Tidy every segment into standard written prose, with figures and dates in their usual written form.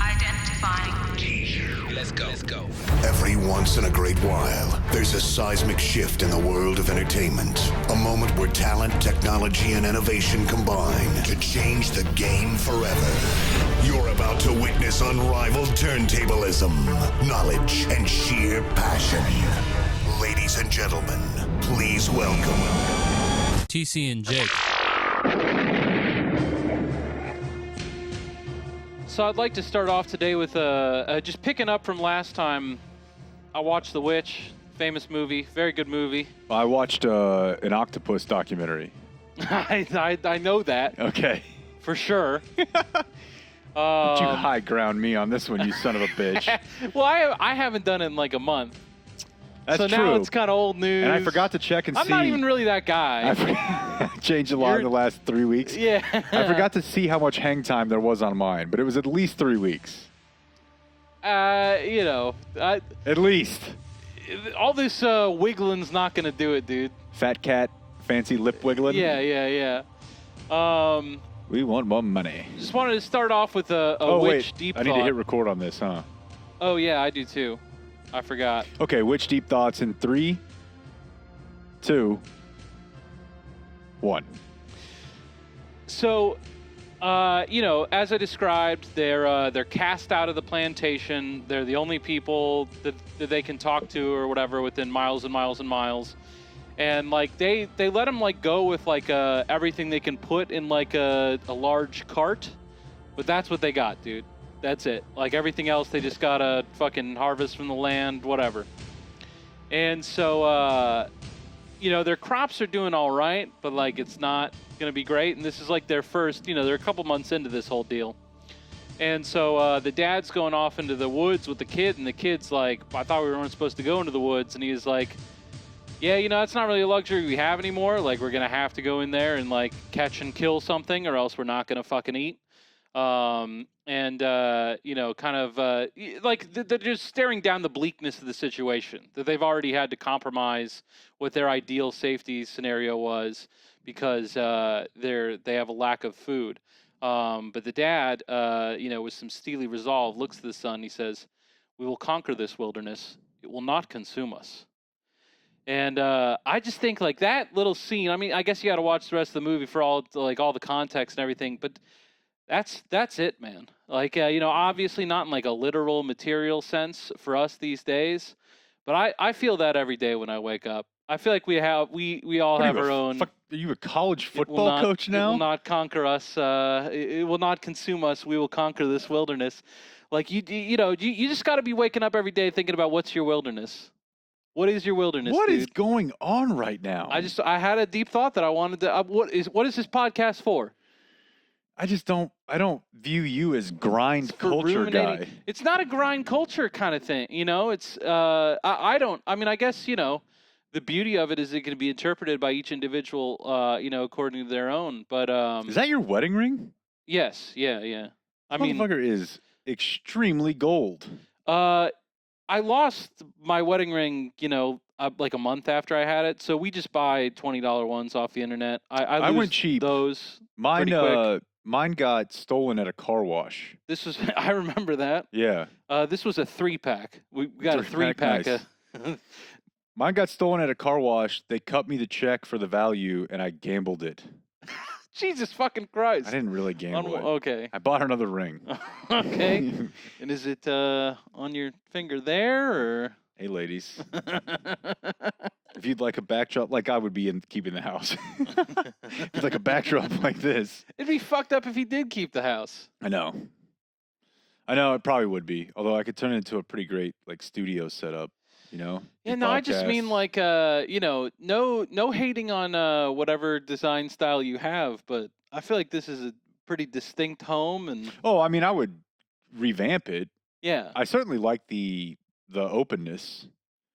Identifying. Let's go. Every once in a great while, there's a seismic shift in the world of entertainment. A moment where talent, technology, and innovation combine to change the game forever. You're about to witness unrivaled turntablism, knowledge, and sheer passion. Ladies and gentlemen, please welcome TC and Jake. So I'd like to start off today with just picking up from last time. I watched The Witch, famous movie, very good movie. I watched an octopus documentary. I know that. Okay. For sure. You high ground me on this one, you son of a bitch. Well, I haven't done it in like a month. That's so true. Now it's kind of old news. And I forgot to check and see. I'm not even really that guy. I changed a lot in the last 3 weeks. Yeah. I forgot to see how much hang time there was on mine, but it was at least 3 weeks. At least. All this wiggling's not going to do it, dude. Fat cat, fancy lip wiggling. Yeah. We want more money. Just wanted to start off with a witch deep thought. I need to hit record on this, huh? Oh, yeah, I do too. I forgot. Okay, witch deep thoughts in 3, 2, 1. So, as I described, they're cast out of the plantation. They're the only people that they can talk to or whatever within miles and miles and miles. And like they let them like go with like everything they can put in like a large cart, but that's what they got, dude. That's it. Like everything else, they just gotta fucking harvest from the land, whatever. And so, their crops are doing all right, but like it's not gonna be great. And this is like their first, they're a couple months into this whole deal. And so the dad's going off into the woods with the kid, and the kid's like, I thought we weren't supposed to go into the woods. And he's like, yeah, that's not really a luxury we have anymore. Like we're gonna have to go in there and like catch and kill something, or else we're not gonna fucking eat. They're just staring down the bleakness of the situation, that they've already had to compromise what their ideal safety scenario was because they have a lack of food. But the dad, with some steely resolve, looks at the son. He says, "We will conquer this wilderness. It will not consume us." And I just think like that little scene. I mean, I guess you got to watch the rest of the movie for all the context and everything, but. That's it, man. Like, obviously not in like a literal material sense for us these days, but I feel that every day when I wake up. I feel like we all have our own. Are you a college football coach now? It will not conquer us. It will not consume us. We will conquer this wilderness. Like you just got to be waking up every day thinking about what's your wilderness. What is your wilderness? What dude? is going on right now? I had a deep thought that I wanted to. What is this podcast for? I don't view you as grind culture guy. It's not a grind culture kind of thing, It's I guess the beauty of it is it can be interpreted by each individual, according to their own. But is that your wedding ring? Yes, yeah. Motherfucker is extremely gold. I lost my wedding ring, like a month after I had it. So we just buy $20 ones off the internet. I went cheap. Those Mine got stolen at a car wash. I remember that. Yeah. This was a 3-pack. We got a 3-pack. Nice. Mine got stolen at a car wash. They cut me the check for the value, and I gambled it. Jesus fucking Christ. I didn't really gamble it. Okay. I bought another ring. Okay. And is it on your finger there, or? Hey, ladies. If you'd like a backdrop, like I would be keeping the house. If you'd like a backdrop like this. It'd be fucked up if he did keep the house. I know, it probably would be. Although I could turn it into a pretty great like studio setup, Yeah, no, I just mean like, no hating on whatever design style you have, but I feel like this is a pretty distinct home. And oh, I mean, I would revamp it. Yeah. I certainly like the openness.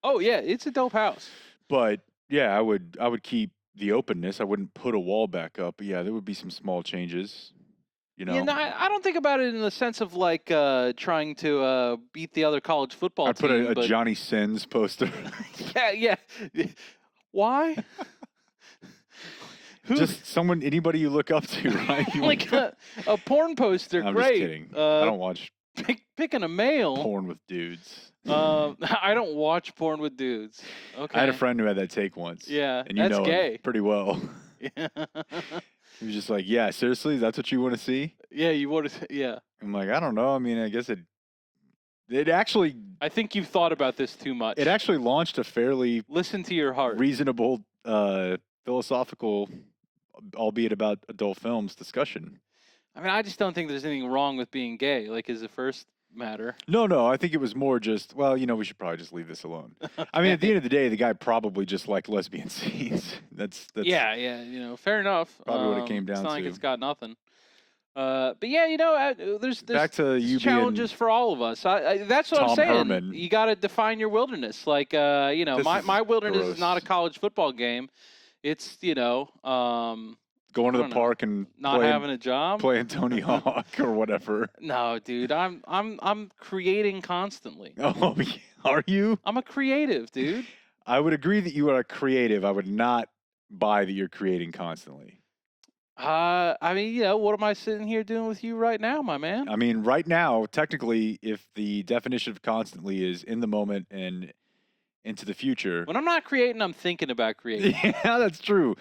Oh yeah, it's a dope house. But yeah, I would keep the openness. I wouldn't put a wall back up. But yeah, there would be some small changes. Yeah, no, I don't think about it in the sense of like trying to beat the other college football team. I'd put a Johnny Sins poster. Yeah. Why? Just anybody you look up to, right? Like a porn poster. I'm great. just kidding. I don't watch Picking a male. Porn with dudes. I don't watch porn with dudes. Okay. I had a friend who had that take once. Yeah, and you that's know gay. him pretty well. Yeah. He was just like, "Yeah, seriously, that's what you want to see?" Yeah, you would. Yeah. I'm like, "I don't know. I mean, I guess it actually I think you've thought about this too much. it actually launched a fairly Listen to your heart. reasonable philosophical, albeit about adult films, discussion." I mean, I just don't think there's anything wrong with being gay. Like, is the first matter. No, I think it was more just, well, we should probably just leave this alone. I mean, at the end of the day, the guy probably just liked lesbian scenes. That's Yeah, fair enough. Probably what it came down it's not like to. it's got nothing. But yeah, there's Back to you challenges being for all of us. That's what I'm Tom saying. Herman. You got to define your wilderness. Like, This my is wilderness is not a gross. college football game. It's going to I the don't know, park and not having a job. playing Tony Hawk or whatever. No, dude, I'm creating constantly. Oh, are you? I'm a creative, dude. I would agree that you are creative. I would not buy that you're creating constantly. I mean, what am I sitting here doing with you right now, my man? I mean, right now, technically, if the definition of constantly is in the moment and into the future. When I'm not creating, I'm thinking about creating. Yeah, that's true.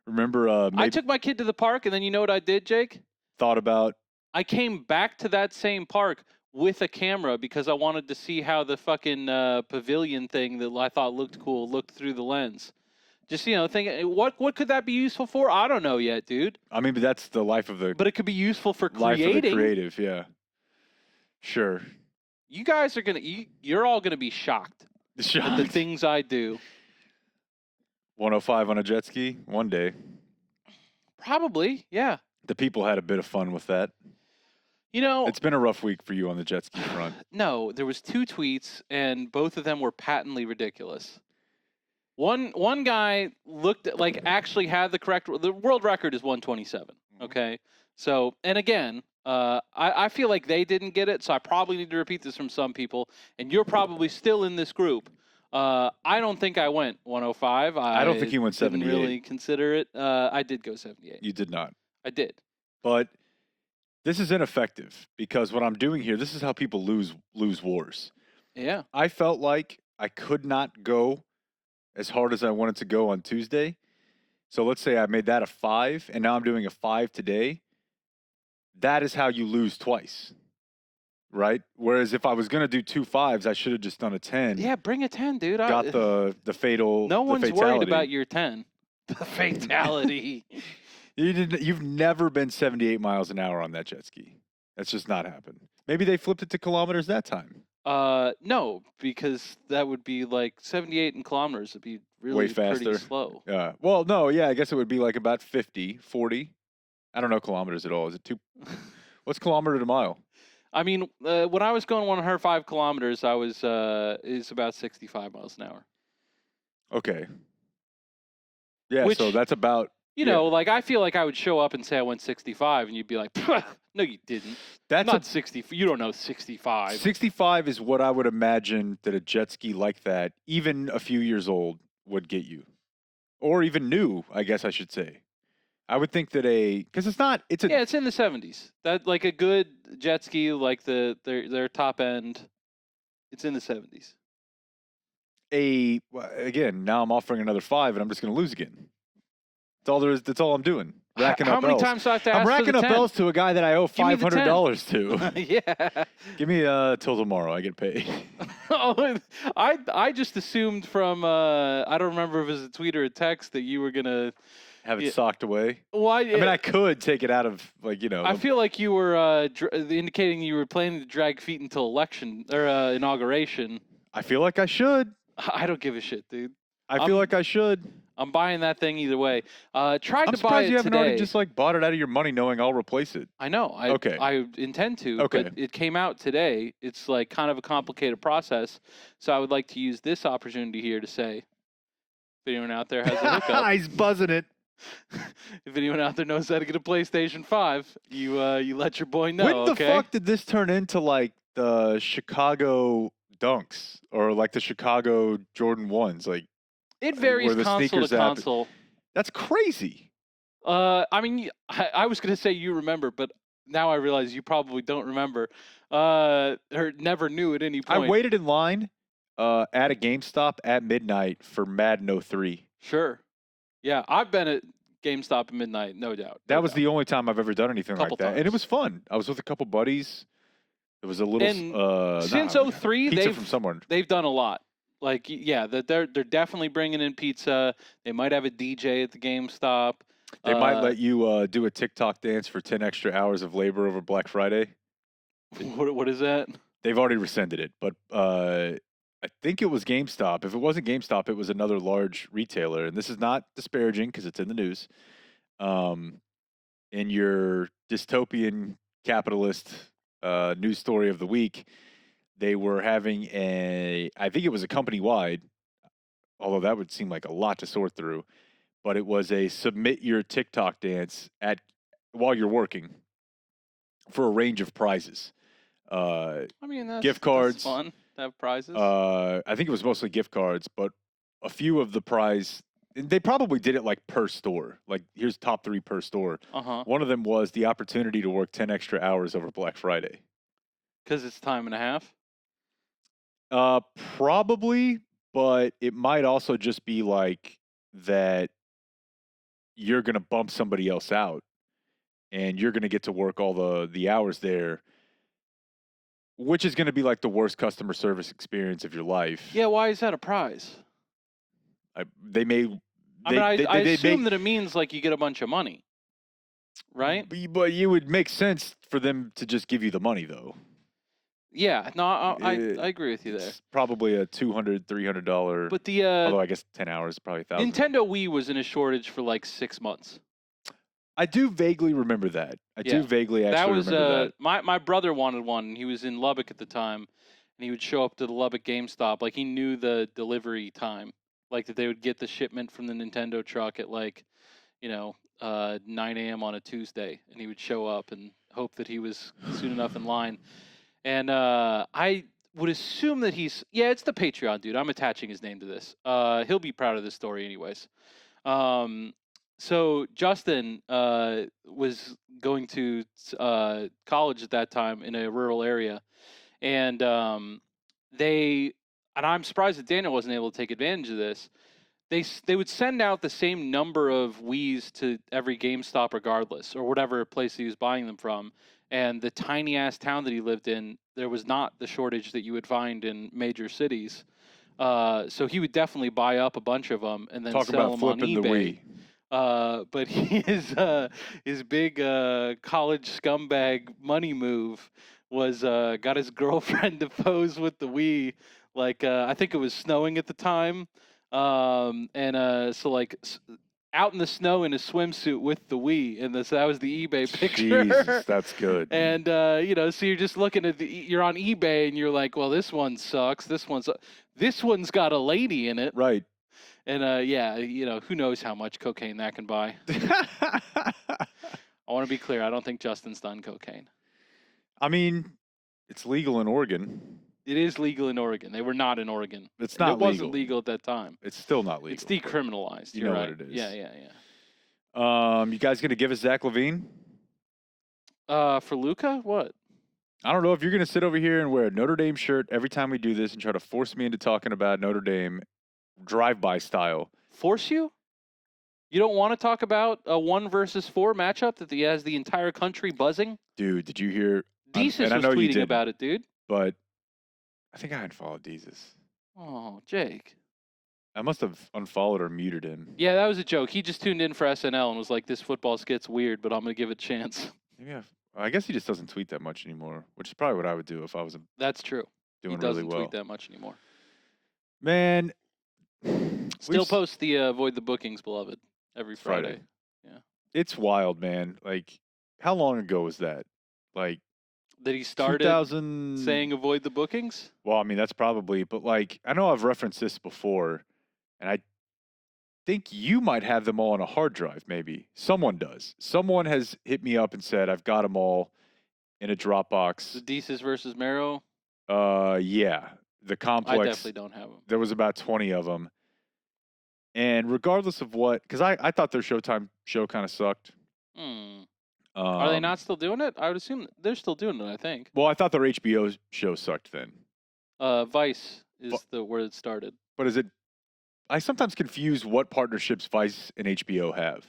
Remember, I took my kid to the park, and then you know what I did, Jake? thought about. I came back to that same park with a camera because I wanted to see how the fucking pavilion thing that I thought looked cool looked through the lens. Just thinking, what could that be useful for? I don't know yet, dude. I mean, but that's the life of the But it could be useful for life creating. of the creative. Yeah, sure. You guys are you're all gonna be shocked at the things I do. 105 on a jet ski one day. Probably, yeah. The people had a bit of fun with that. It's been a rough week for you on the jet ski front. No, there was 2 tweets, and both of them were patently ridiculous. One guy actually had the world record is 127. Okay, so and again, I feel like they didn't get it, so I probably need to repeat this from some people, and you're probably still in this group. I don't think I went 105. I don't think you went 78. Didn't really consider it. I did go 78. You did not. I did. But this is ineffective because what I'm doing here, this is how people lose wars. Yeah. I felt like I could not go as hard as I wanted to go on Tuesday. So let's say I made that a 5, and now I'm doing a 5 today. That is how you lose twice, right? Whereas if I was going to do 2 5s, I should have just done a 10. Yeah, bring a 10, dude. Got the fatal. No the one's fatality. worried about your 10. The fatality. You've never been 78 miles an hour on that jet ski. That's just not happened. Maybe they flipped it to kilometers that time. No, because that would be like 78 in kilometers. It'd be really Way faster. pretty slow. Yeah. Well, no, yeah, I guess it would be like about 50, 40. I don't know kilometers at all. Is it 2? What's kilometer to mile? I mean, when I was going 105 kilometers, I was is about 65 miles an hour. Okay. Yeah, Which, so that's about. I feel like I would show up and say I went 65, and you'd be like, no, you didn't. That's Not 60. You don't know 65. 65 is what I would imagine that a jet ski like that, even a few years old, would get you, or even new. I guess I should say. I would think that because it's not. It's in the 70s. That like a good jet ski, like their top end, it's in the 70s. Again, now I'm offering another 5, and I'm just going to lose again. That's all there is. That's all I'm doing. Racking How up many bells. times do I have to ask I'm racking for the up 10? bells to a guy that I owe Give me the $500 to. Yeah. Give me till tomorrow. I get paid. I just assumed from I don't remember if it was a tweet or a text that you were gonna Have it socked away. Why? I mean, I could take it out of I feel like you were indicating you were planning to drag feet until election or inauguration. I feel like I should. I don't give a shit, dude. I feel like I should. I'm buying that thing either way. Tried I'm to buy surprised it you haven't today. already just bought it out of your money, knowing I'll replace it. I know. I intend to. Okay. But it came out today. It's like kind of a complicated process. So I would like to use this opportunity here to say, if anyone out there has a hookup, He's buzzing it. if anyone out there knows how to get a PlayStation 5, you let your boy know. When the okay? fuck did this turn into like the Chicago Dunks or like the Chicago Jordan 1s? Like It varies where the console to sneakers app- console. that's crazy. I mean, I was gonna say you remember, but now I realize you probably don't remember, or never knew at any I point. waited in line at a GameStop at midnight for Madden 03. Sure. Yeah, I've been at GameStop at midnight, no doubt. That was the only time I've ever done anything Couple like that, and it times. was fun. I was with a couple buddies. It was a little And since nah, 03, pizza from somewhere. they've done a lot. Like, yeah, they're definitely bringing in pizza. They might have a DJ at the GameStop. They might let you do a TikTok dance for 10 extra hours of labor over Black Friday. What is that? They've already rescinded it, but I think it was GameStop. If it wasn't GameStop, it was another large retailer. And this is not disparaging because it's in the news. In your dystopian capitalist news story of the week, they were having I think it was a company-wide, although that would seem like a lot to sort through, but it was a submit your TikTok dance while you're working for a range of prizes. I mean, gift cards. That's fun to have prizes. I think it was mostly gift cards, but a few of the prize, they probably did it like per store. Like, here's top 3 per store. One of them was the opportunity to work 10 extra hours over Black Friday. Because it's time and a half? Probably, but it might also just be like that you're going to bump somebody else out and you're going to get to work all the hours there, which is going to be like the worst customer service experience of your life. Yeah, why is that a prize? I assume that it means like you get a bunch of money, right? But you would make sense for them to just give you the money, though. Yeah, no, I agree with you there. It's probably a $200, $300. But although I guess 10 hours is probably $1,000. Nintendo Wii was in a shortage for like 6 months. I do vaguely remember that. I do vaguely actually remember that. My brother wanted one. He was in Lubbock at the time, and he would show up to the Lubbock GameStop. Like, he knew the delivery time, like that they would get the shipment from the Nintendo truck at like, 9 a.m. on a Tuesday, and he would show up and hope that he was soon enough in line. And I would assume that it's the Patreon dude. I'm attaching his name to this. He'll be proud of this story anyways. So Justin was going to college at that time in a rural area, and I'm surprised that Daniel wasn't able to take advantage of this. They would send out the same number of Wiis to every GameStop regardless, or whatever place he was buying them from. And the tiny ass town that he lived in, there was not the shortage that you would find in major cities. So he would definitely buy up a bunch of them and then sell them on eBay. But his big college scumbag money move was got his girlfriend to pose with the Wii. Like, I think it was snowing at the time. So like out in the snow in a swimsuit with the Wii, and that was the eBay picture. Jesus, that's good. And so you're just looking at you're on eBay and you're like, well, this one sucks. This one's got a lady in it, right? And who knows how much cocaine that can buy. I want to be clear. I don't think Justin's done cocaine. I mean, it's legal in Oregon. It is legal in Oregon. They were not in Oregon. It's not legal. It wasn't legal at that time. It's still not legal. It's decriminalized. You know right. what it is. Yeah. You guys going to give us Zach LaVine? For Luca? What? I don't know if you're going to sit over here and wear a Notre Dame shirt every time we do this and try to force me into talking about Notre Dame drive-by style. Force you? You don't want to talk about a 1 versus 4 matchup that has the entire country buzzing? Dude, did you hear? Desus was tweeting about it, dude. But I think I unfollowed Desus. Oh, Jake. I must have unfollowed or muted him. Yeah, that was a joke. He just tuned in for SNL and was like, this football skit's weird, but I'm going to give it a chance. Yeah, I guess he just doesn't tweet that much anymore, which is probably what I would do if I was That's true. Doing really well. He doesn't tweet that much anymore. Man. Still post the Avoid the Bookings, beloved, every Friday. Yeah. It's wild, man. Like, how long ago was that? Like, that he started saying avoid the bookings? Well, I mean, that's probably, but like, I know I've referenced this before, and I think you might have them all on a hard drive, maybe. Someone does. Someone has hit me up and said, I've got them all in a Dropbox. The Desus versus Mero? Yeah. The complex. I definitely don't have them. There was about 20 of them. And regardless of what, because I thought their Showtime show kind of sucked. Are they not still doing it? I would assume they're still doing it. I think. Well, I thought their HBO show sucked then. Vice is Bu- where it started. But is it? I sometimes confuse what partnerships Vice and HBO have.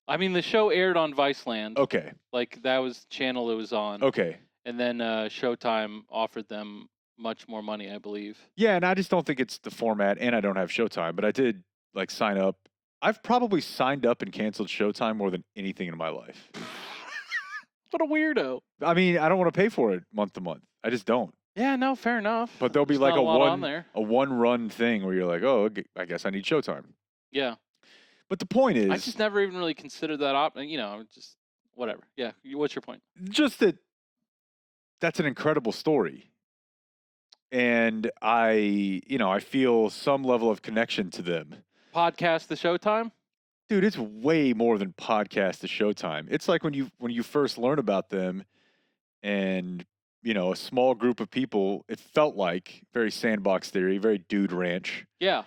I mean, the show aired on Viceland. Okay. Like that was the channel it was on. Okay. And then Showtime offered them much more money, I believe. Yeah, and I just don't think it's the format, and I don't have Showtime, but I did like sign up. I've probably signed up and canceled Showtime more than anything in my life. What a weirdo. I mean, I don't want to pay for it month to month. I just don't. Yeah, no, fair enough. But there'll be There's like not a lot on there. a one run thing where you're like, oh, I guess I need Showtime. Yeah. But the point is, I just never even really considered that option. You know, just whatever. Yeah. What's your point? just that that's an incredible story. And I feel some level of connection to them. Podcast the Showtime? Dude, it's way more than podcast to Showtime. It's like when you first learn about them and a small group of people, it felt like very Sandbox Theory, very Dude Ranch, Yeah.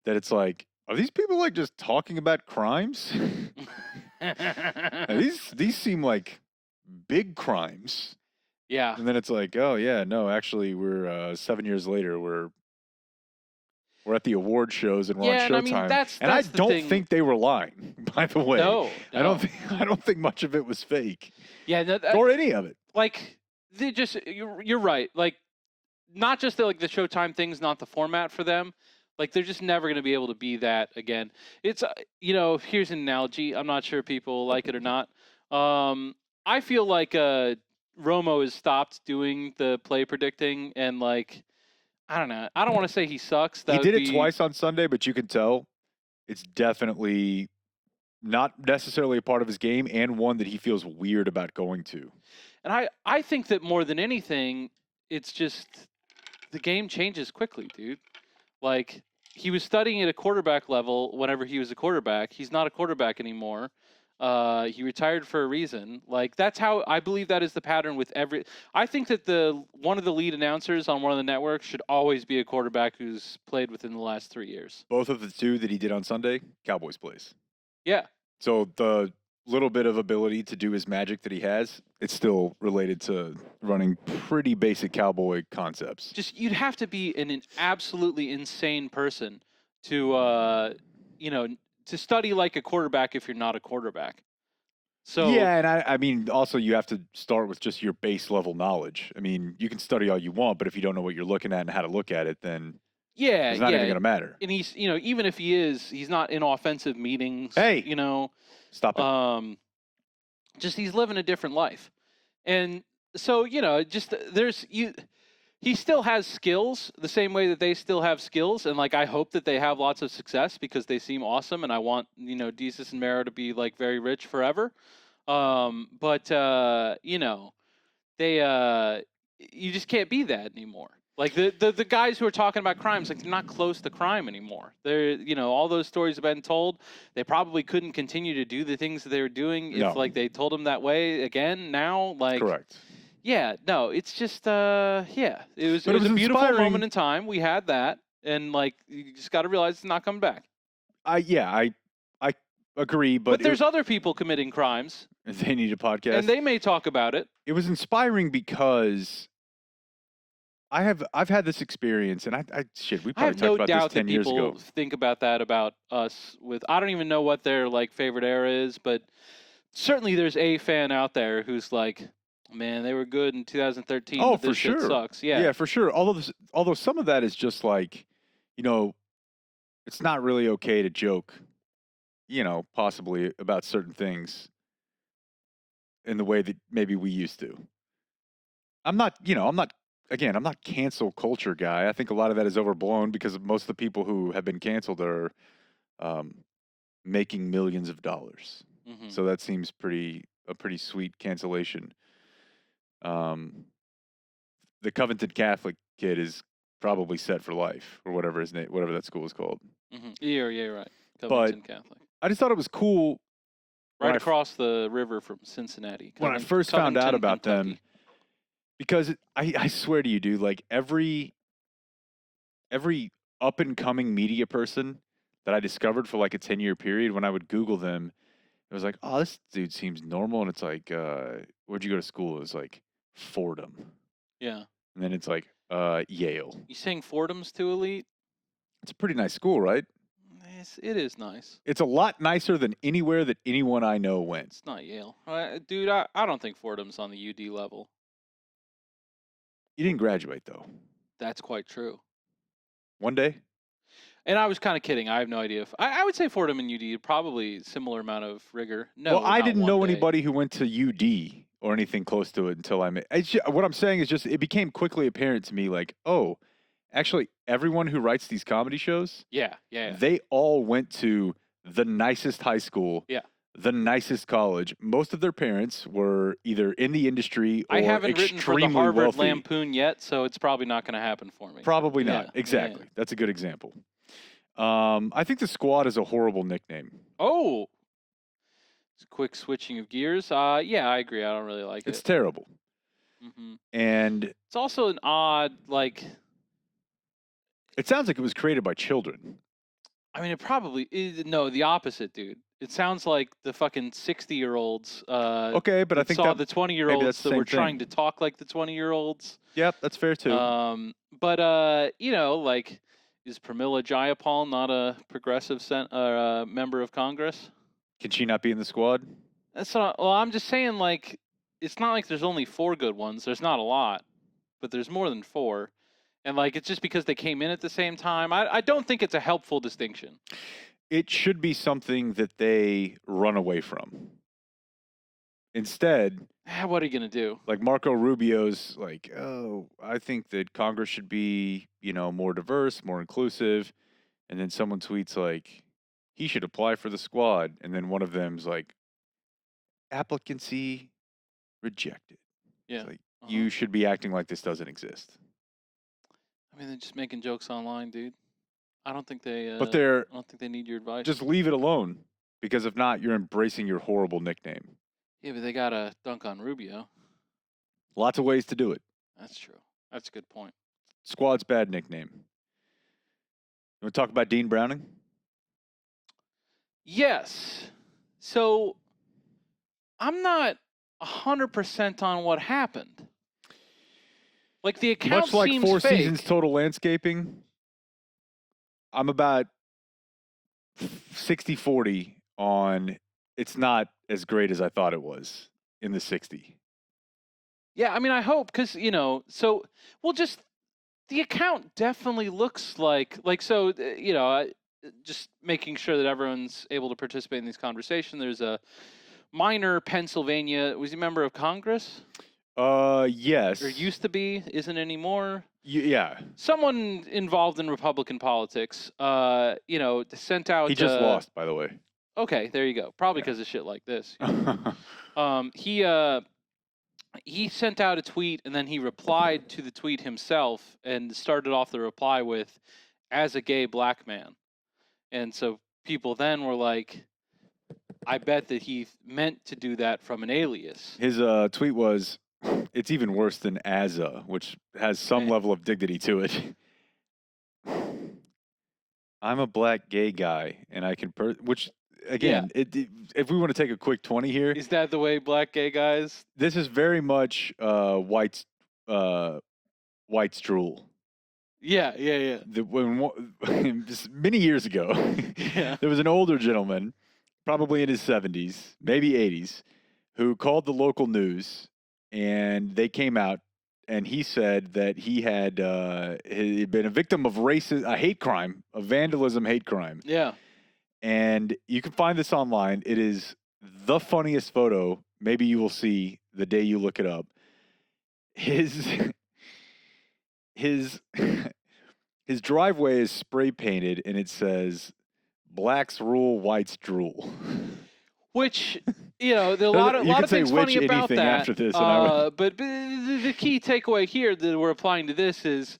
that it's like, are these people like just talking about crimes? These seem like big crimes. Yeah. And then it's like, oh yeah, no, actually we're 7 years later, we're at the award shows and we're on Yeah, and I Showtime. mean, that's and I the don't thing. think they were lying, by the way. No, I don't think much of it was fake. Yeah, no, or any of it. like they just you're right. Like not just the Showtime thing's not the format for them. Like they're just never going to be able to be that again. It's here's an analogy. I'm not sure if people like it or not. I feel like Romo has stopped doing the play predicting and like I don't know. I don't want to say he sucks. He did it twice on Sunday, but you can tell it's definitely not necessarily a part of his game and one that he feels weird about going to. And I think that more than anything, it's just the game changes quickly, dude. Like he was studying at a quarterback level whenever he was a quarterback. He's not a quarterback anymore. He retired for a reason. Like that's how I believe that is the pattern with every. I think that one of the lead announcers on one of the networks should always be a quarterback who's played within the last 3 years. Both of the two that he did on Sunday, Cowboys plays. Yeah. So the little bit of ability to do his magic that he has, it's still related to running pretty basic cowboy concepts. Just you'd have to be an absolutely insane person to to study like a quarterback if you're not a quarterback. So yeah, and I mean, also you have to start with just your base level knowledge. I mean, you can study all you want, but if you don't know what you're looking at and how to look at it, then it's not even going to matter. And he's even if he is, he's not in offensive meetings. Hey, stop it. Just he's living a different life, and so just he still has skills the same way that they still have skills. And like, I hope that they have lots of success because they seem awesome. And I want, Desus and Mero to be like very rich forever. But they, you just can't be that anymore. Like the guys who are talking about crimes, like they're not close to crime anymore. They're, all those stories have been told. They probably couldn't continue to do the things that they were doing if like they told them that way again now. Like, correct. Yeah, no, it's just it was a beautiful moment in time. We had that, and like you just got to realize it's not coming back. I agree, but there's other people committing crimes. They need a podcast, and they may talk about it. It was inspiring because I've had this experience, and we probably talked about this 10 years ago. I have no doubt that people think about that about us. I don't even know what their like favorite era is, but certainly there's a fan out there who's like, man, they were good in 2013. Oh, but this for sure. Shit sucks. Yeah. Yeah, for sure. Although some of that is just like, it's not really okay to joke, possibly about certain things in the way that maybe we used to. I'm not cancel culture guy. I think a lot of that is overblown because most of the people who have been canceled are making millions of dollars. Mm-hmm. So that seems a pretty sweet cancellation. The Covington Catholic kid is probably set for life, or whatever his name, whatever that school is called. Mm-hmm. Yeah, right. Covington Catholic. I just thought it was cool. Right across the river from Cincinnati. When I first found out about them, because I swear to you, dude, like every up and coming media person that I discovered for like a 10-year period, when I would Google them, It was like, oh, this dude seems normal, and it's like, where'd you go to school? It was like Fordham, Yeah. and then it's like, Yale. You saying Fordham's too elite? It's a pretty nice school, right? It is nice. It's a lot nicer than anywhere that anyone I know went. It's not Yale. Dude, I don't think Fordham's on the UD level. You didn't graduate though. That's quite true. One day. And I was kind of kidding. I have no idea. If I would say Fordham and UD probably similar amount of rigor. No, Well, I not didn't one know day. anybody who went to UD or anything close to it until I met. What I'm saying is just it became quickly apparent to me, like, oh, actually, everyone who writes these comedy shows, Yeah. they all went to the nicest high school, Yeah. the nicest college. Most of their parents were either in the industry or I haven't written for the extremely Harvard wealthy. Lampoon yet, so it's probably not going to happen for me. Probably Yeah, not. yeah, Exactly. yeah. That's a good example. I think the Squad is a horrible nickname. Oh, it's a quick switching of gears. Yeah, I agree. I don't really like It's it. terrible. Hmm. And It's also an odd, like, it sounds like it was created by children. I mean, it probably is. No, the opposite, dude. It sounds like the fucking 60-year-olds. Okay, but I that think saw that the that's 20-year-olds the that were same trying to thing. talk like the 20-year-olds. Yep, that's fair too. But you know, like, is Pramila Jayapal not a progressive member of Congress? Can she not be in the Squad? That's not. Well, I'm just saying, like, it's not like there's only 4 good ones. There's not a lot, but there's more than 4. And like, it's just because they came in at the same time. I don't think it's a helpful distinction. It should be something that they run away from. Instead, What are you gonna do? like Marco Rubio's like, oh, I think that Congress should be, more diverse, more inclusive. And then someone tweets like, he should apply for the Squad. And then one of them's like, applicancy rejected. Yeah. It's like, you should be acting like this doesn't exist. I mean, they're just making jokes online, dude. I don't think they. But they're I don't think they need your advice. just leave it alone. Because if not, you're embracing your horrible nickname. Yeah, but they got a dunk on Rubio. Lots of ways to do it. That's true. That's a good point. Squad's bad nickname. You want to talk about Dean Browning? Yes. So I'm not 100% on what happened. Like, the account Much like seems Four fake. Seasons Total Landscaping, I'm about 60-40 on it's not as great as I thought it was in the 60. Yeah, I mean, I hope, because, so, well, just, the account definitely looks like, so, just making sure that everyone's able to participate in this conversation. There's a minor Pennsylvania, was he a member of Congress? Yes. Or used to be, isn't anymore. Yeah. Someone involved in Republican politics, sent out. He just lost, by the way. Okay, there you go. Probably because of shit like this. He sent out a tweet, and then he replied to the tweet himself and started off the reply with, "As a gay black man." And so people then were like, I bet that he meant to do that from an alias. His tweet was, it's even worse than Azza, which has some level of dignity to it. I'm a black gay guy, and I can, which, again, if we want to take a quick 20 here. Is that the way black gay guys? This is very much white's drool. Yeah. Just many years ago, there was an older gentleman, probably in his 70s, maybe 80s, who called the local news, and they came out, and he said that he had he'd been a victim of a hate crime, a vandalism hate crime. Yeah. And you can find this online. It is the funniest photo maybe you will see the day you look it up. His driveway is spray painted, and it says, "Blacks rule, whites drool." Which, a lot of things funny about that. After this, but the key takeaway here that we're applying to this is,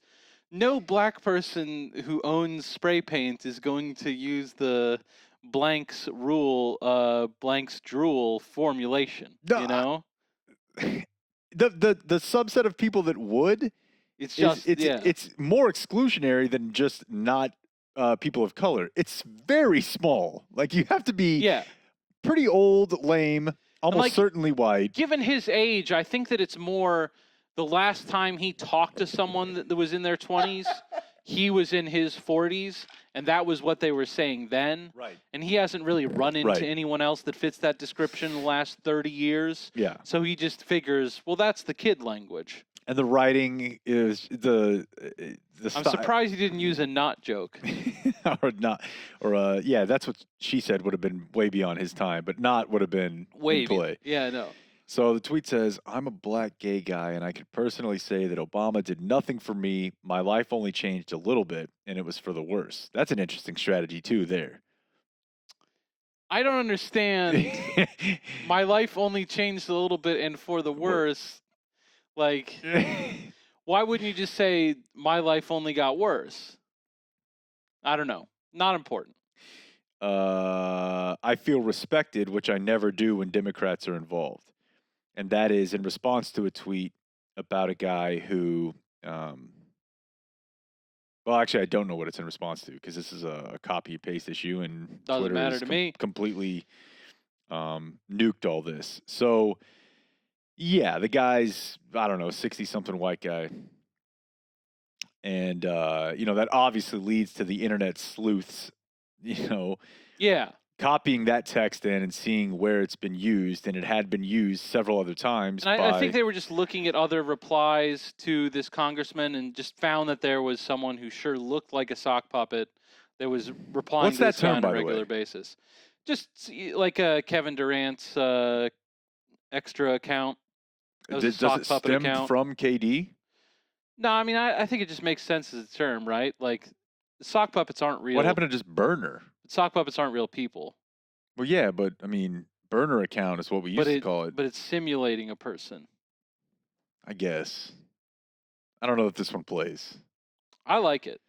no black person who owns spray paint is going to use the blanks rule, blanks drool formulation. No, the subset of people that would, it's just it's more exclusionary than just not people of color. It's very small. Like, you have to be pretty old, lame, almost like, certainly white. Given his age, I think that it's more the last time he talked to someone that was in their 20s, he was in his 40s, and that was what they were saying then. Right. And he hasn't really run into Right. anyone else that fits that description in the last 30 years. Yeah. So he just figures, well, that's the kid language. And the writing is the I'm surprised he didn't use a not joke. or not, or yeah, that's what she said would have been way beyond his time, but not would have been Way in play. Yeah, no. So the tweet says, "I'm a black gay guy, and I can personally say that Obama did nothing for me. My life only changed a little bit, and it was for the worse." That's an interesting strategy too. There. I don't understand. My life only changed a little bit and for the worse. Like, why wouldn't you just say my life only got worse? I don't know. Not important. I feel respected, which I never do when Democrats are involved. And that is in response to a tweet about a guy who, well, actually, I don't know what it's in response to because this is a copy paste issue and Doesn't Twitter matter has to me. completely nuked all this. So, yeah, the guy's, I don't know, 60-something white guy. And, that obviously leads to the internet sleuths, Yeah. copying that text in and seeing where it's been used, and it had been used several other times. And I think they were just looking at other replies to this congressman and just found that there was someone who sure looked like a sock puppet that was replying What's to that this guy term, on by a the way? regular basis. Just like Kevin Durant's extra account. That was a Does sock it puppet stem account. from KD? No, I mean, I think it just makes sense as a term, right? Like, sock puppets aren't real. What happened to just burner? Sock puppets aren't real people. Well, yeah, but I mean, burner account is what we used to call it. But it's simulating a person. I guess. I don't know if this one plays. I like it.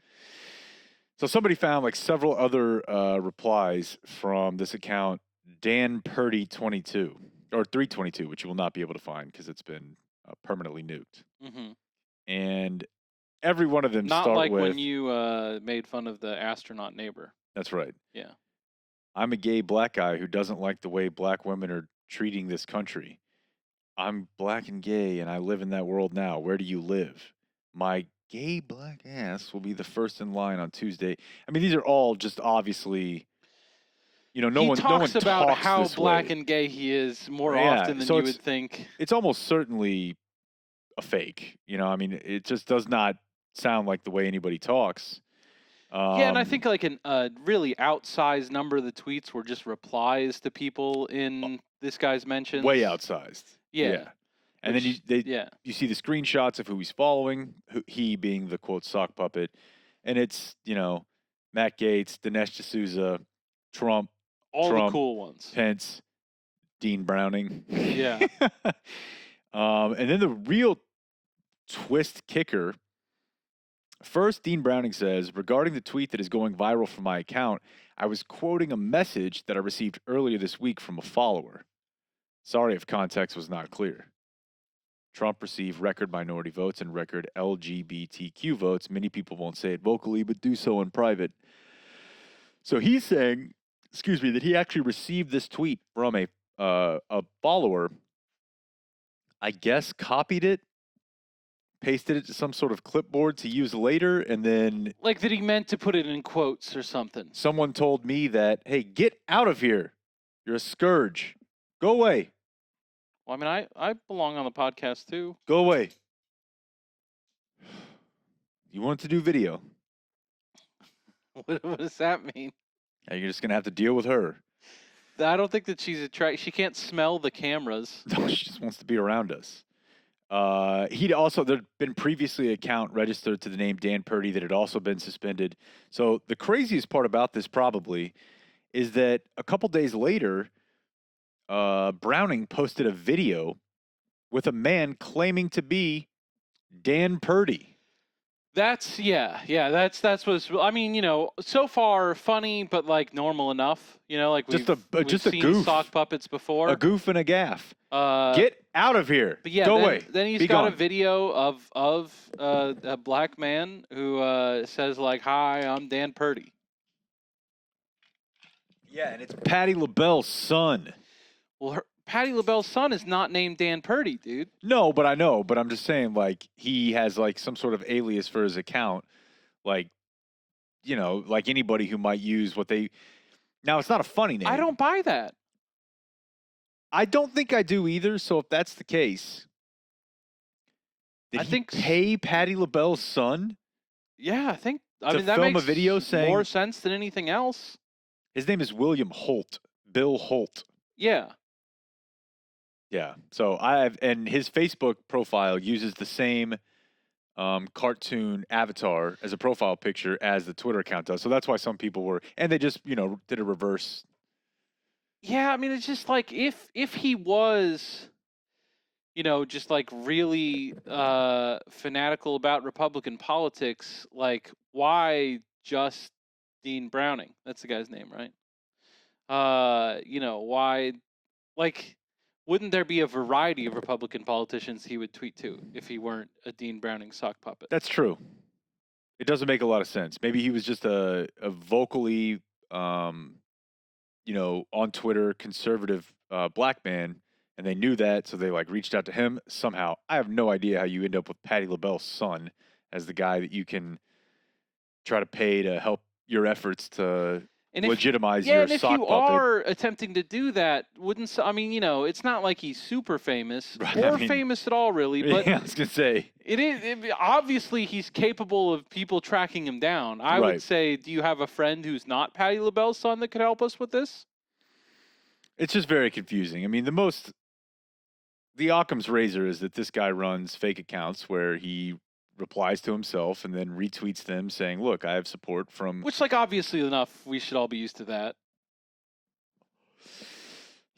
So somebody found like several other replies from this account, Dan Purdy 22 or 322, which you will not be able to find because it's been permanently nuked. Mm-hmm. And every one of them Not start like with, when you made fun of the astronaut neighbor. That's right. Yeah. I'm a gay black guy who doesn't like the way black women are treating this country. I'm black and gay, and I live in that world now. Where do you live? My gay black ass will be the first in line on Tuesday. I mean, these are all just obviously, no one talks about talks how this black way. and gay he is more Yeah, often than so you it's- would think. It's almost certainly a fake. I mean, it just does not sound like the way anybody talks. Yeah, and I think like a really outsized number of the tweets were just replies to people in this guy's mentions. Way outsized. Yeah. And Which- then you see the screenshots of who he's following, he being the quote sock puppet, and it's Matt Gaetz, Dinesh D'Souza, Trump, all the cool ones. Pence, Dean Browning. Yeah. And then the real twist kicker. First, Dean Browning says, regarding the tweet that is going viral from my account, I was quoting a message that I received earlier this week from a follower. Sorry if context was not clear. Trump received record minority votes and record LGBTQ votes. Many people won't say it vocally, but do so in private. So he's saying, that he actually received this tweet from a follower, I guess copied it, pasted it to some sort of clipboard to use later, and then Like that he meant to put it in quotes or something. someone told me that, hey, get out of here. You're a scourge. Go away. Well, I mean, I belong on the podcast too. Go away. You want to do video. What does that mean? Now you're just going to have to deal with her. I don't think that she's attracted. She can't smell the cameras. No, she just wants to be around us. There'd been previously an account registered to the name Dan Purdy that had also been suspended. So the craziest part about this probably is that a couple days later, Browning posted a video with a man claiming to be Dan Purdy. That's that's what's. I mean, so far funny, but like normal enough. Like Just we've a seen goof. sock puppets before. A goof and a gaff. Uh, Get out of here. But yeah, Go then, away. Then he's Be got gone. a video of a black man who says like, "Hi, I'm Dan Purdy." Yeah, and it's Patti LaBelle's son. Well, Patti LaBelle's son is not named Dan Purdy, dude. No, but I know. But I'm just saying, like, he has, like, some sort of alias for his account. Like, like anybody who might use what they... Now, it's not a funny name. I don't buy that. I don't think I do either, so if that's the case... Did he pay Patti LaBelle's son? Yeah, I think... I to mean, that film makes a video saying... more sense than anything else. His name is William Holt. Bill Holt. Yeah. Yeah. So and his Facebook profile uses the same cartoon avatar as a profile picture as the Twitter account does. So that's why some people were, and they just, did a reverse. Yeah, I mean, it's just like if he was, just like really fanatical about Republican politics, like why just Dean Browning? That's the guy's name, right? Why, like, wouldn't there be a variety of Republican politicians he would tweet to if he weren't a Dean Browning sock puppet? That's true. It doesn't make a lot of sense. Maybe he was just a vocally, on Twitter, conservative black man, and they knew that, so they like reached out to him somehow. I have no idea how you end up with Patti LaBelle's son as the guy that you can try to pay to help your efforts to legitimize your sock puppet. Yeah, and if you are attempting to do that, I mean, it's not like he's super famous or famous at all, really. But yeah, I was gonna say obviously he's capable of people tracking him down. I would say, do you have a friend who's not Patti LaBelle's son that could help us with this? It's just very confusing. I mean, the Occam's razor is that this guy runs fake accounts where he replies to himself and then retweets them saying, look, I have support from... Which, like, obviously enough, we should all be used to that.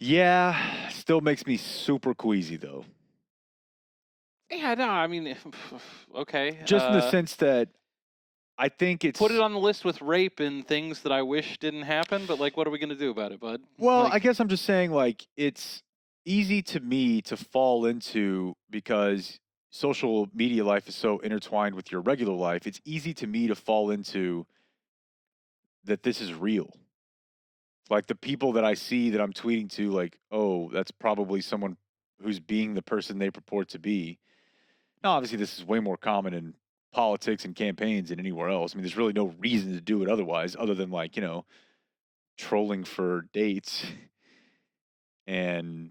Yeah, still makes me super queasy, though. Yeah, no, I mean, okay. Just in the sense that I think it's... Put it on the list with rape and things that I wish didn't happen, but, like, what are we going to do about it, bud? Well, like... I guess I'm just saying, like, it's easy to me to fall into because... social media life is so intertwined with your regular life, it's easy to me to fall into that this is real. Like the people that I see that I'm tweeting to, like, oh, that's probably someone who's being the person they purport to be. Now, obviously, this is way more common in politics and campaigns than anywhere else. I mean, there's really no reason to do it otherwise, other than, like, trolling for dates and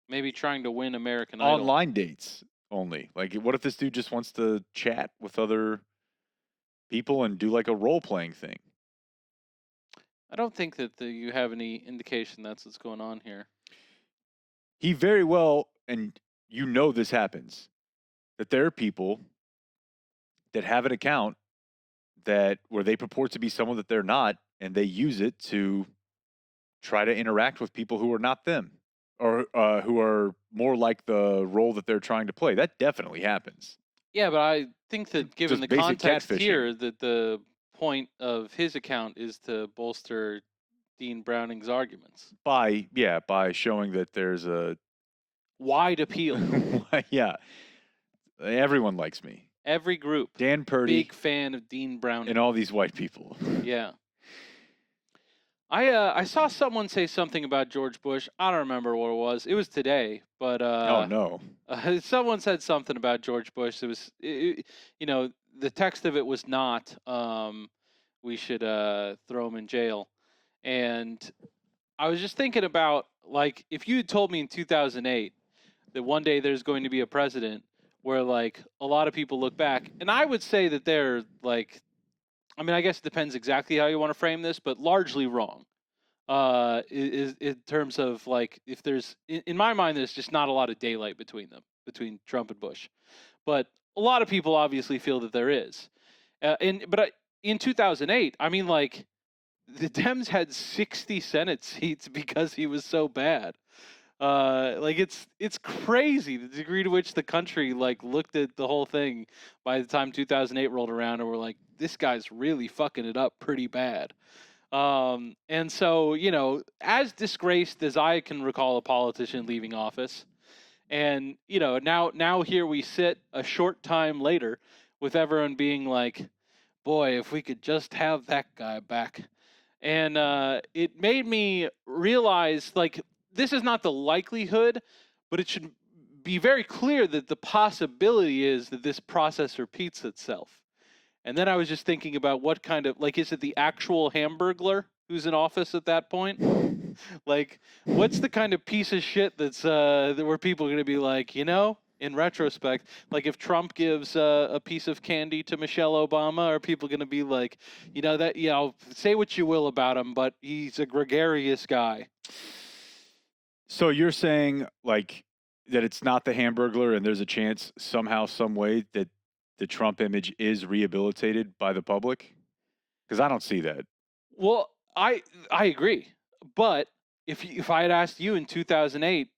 maybe trying to win American Idol. Online dates. Only. Like, what if this dude just wants to chat with other people and do like a role-playing thing? I don't think that you have any indication that's what's going on here. He very well, and this happens, that there are people that have an account where they purport to be someone that they're not, and they use it to try to interact with people who are not them. Or who are more like the role that they're trying to play. That definitely happens. Yeah, but I think that given the context catfishing here, that the point of his account is to bolster Dean Browning's arguments. By showing that there's a wide appeal. Yeah. Everyone likes me. Every group. Dan Purdy. Big fan of Dean Browning. And all these white people. Yeah. I saw someone say something about George Bush. I don't remember what it was. It was today, but oh no, someone said something about George Bush. It was, the text of it was not, we should throw him in jail. And I was just thinking about, like, if you had told me in 2008 that one day there's going to be a president where, like, a lot of people look back, and I would say that they're like, I mean, I guess it depends exactly how you want to frame this, but largely wrong. Is in terms of, like, if there's, in my mind, there's just not a lot of daylight between them, between Trump and Bush. But a lot of people obviously feel that there is. But in 2008, I mean, like, the Dems had 60 Senate seats because he was so bad. Like, it's crazy the degree to which the country, like, looked at the whole thing by the time 2008 rolled around and were like, this guy's really fucking it up pretty bad. And so, as disgraced as I can recall a politician leaving office, and, now here we sit a short time later with everyone being like, boy, if we could just have that guy back. And it made me realize, like, this is not the likelihood, but it should be very clear that the possibility is that this process repeats itself. And then I was just thinking about what kind of, like, is it the actual Hamburglar who's in office at that point? Like, what's the kind of piece of shit that's where people are going to be like, in retrospect, like if Trump gives a piece of candy to Michelle Obama, are people going to be like, say what you will about him, but he's a gregarious guy? So you're saying like that it's not the Hamburglar, and there's a chance somehow, some way that the Trump image is rehabilitated by the public? Because I don't see that. Well, I agree, but if I had asked you in 2008,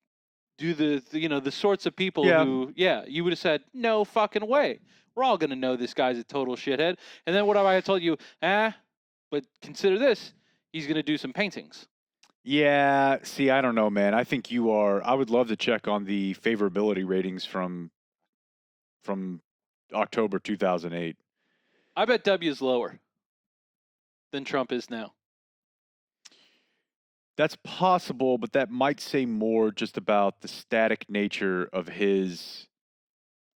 do the sorts of people Yeah. who, you would have said, no fucking way. We're all going to know this guy's a total shithead. And then what if I had told you, but consider this, he's going to do some paintings. Yeah, see, I don't know, man. I think you are. I would love to check on the favorability ratings from October 2008. I bet W is lower than Trump is now. That's possible, but that might say more just about the static nature of his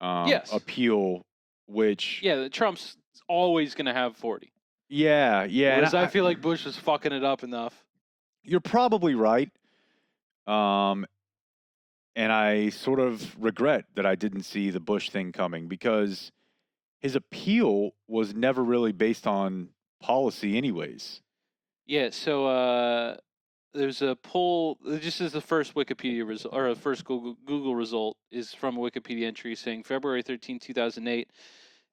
Yes. appeal, which Yeah, Trump's always going to have 40. yeah. Whereas and I feel like Bush is fucking it up enough. You're probably right. And I sort of regret that I didn't see the Bush thing coming, because his appeal was never really based on policy anyways. Yeah, so there's a poll. This is the first Wikipedia result, or the first Google result is from a Wikipedia entry saying February 13, 2008.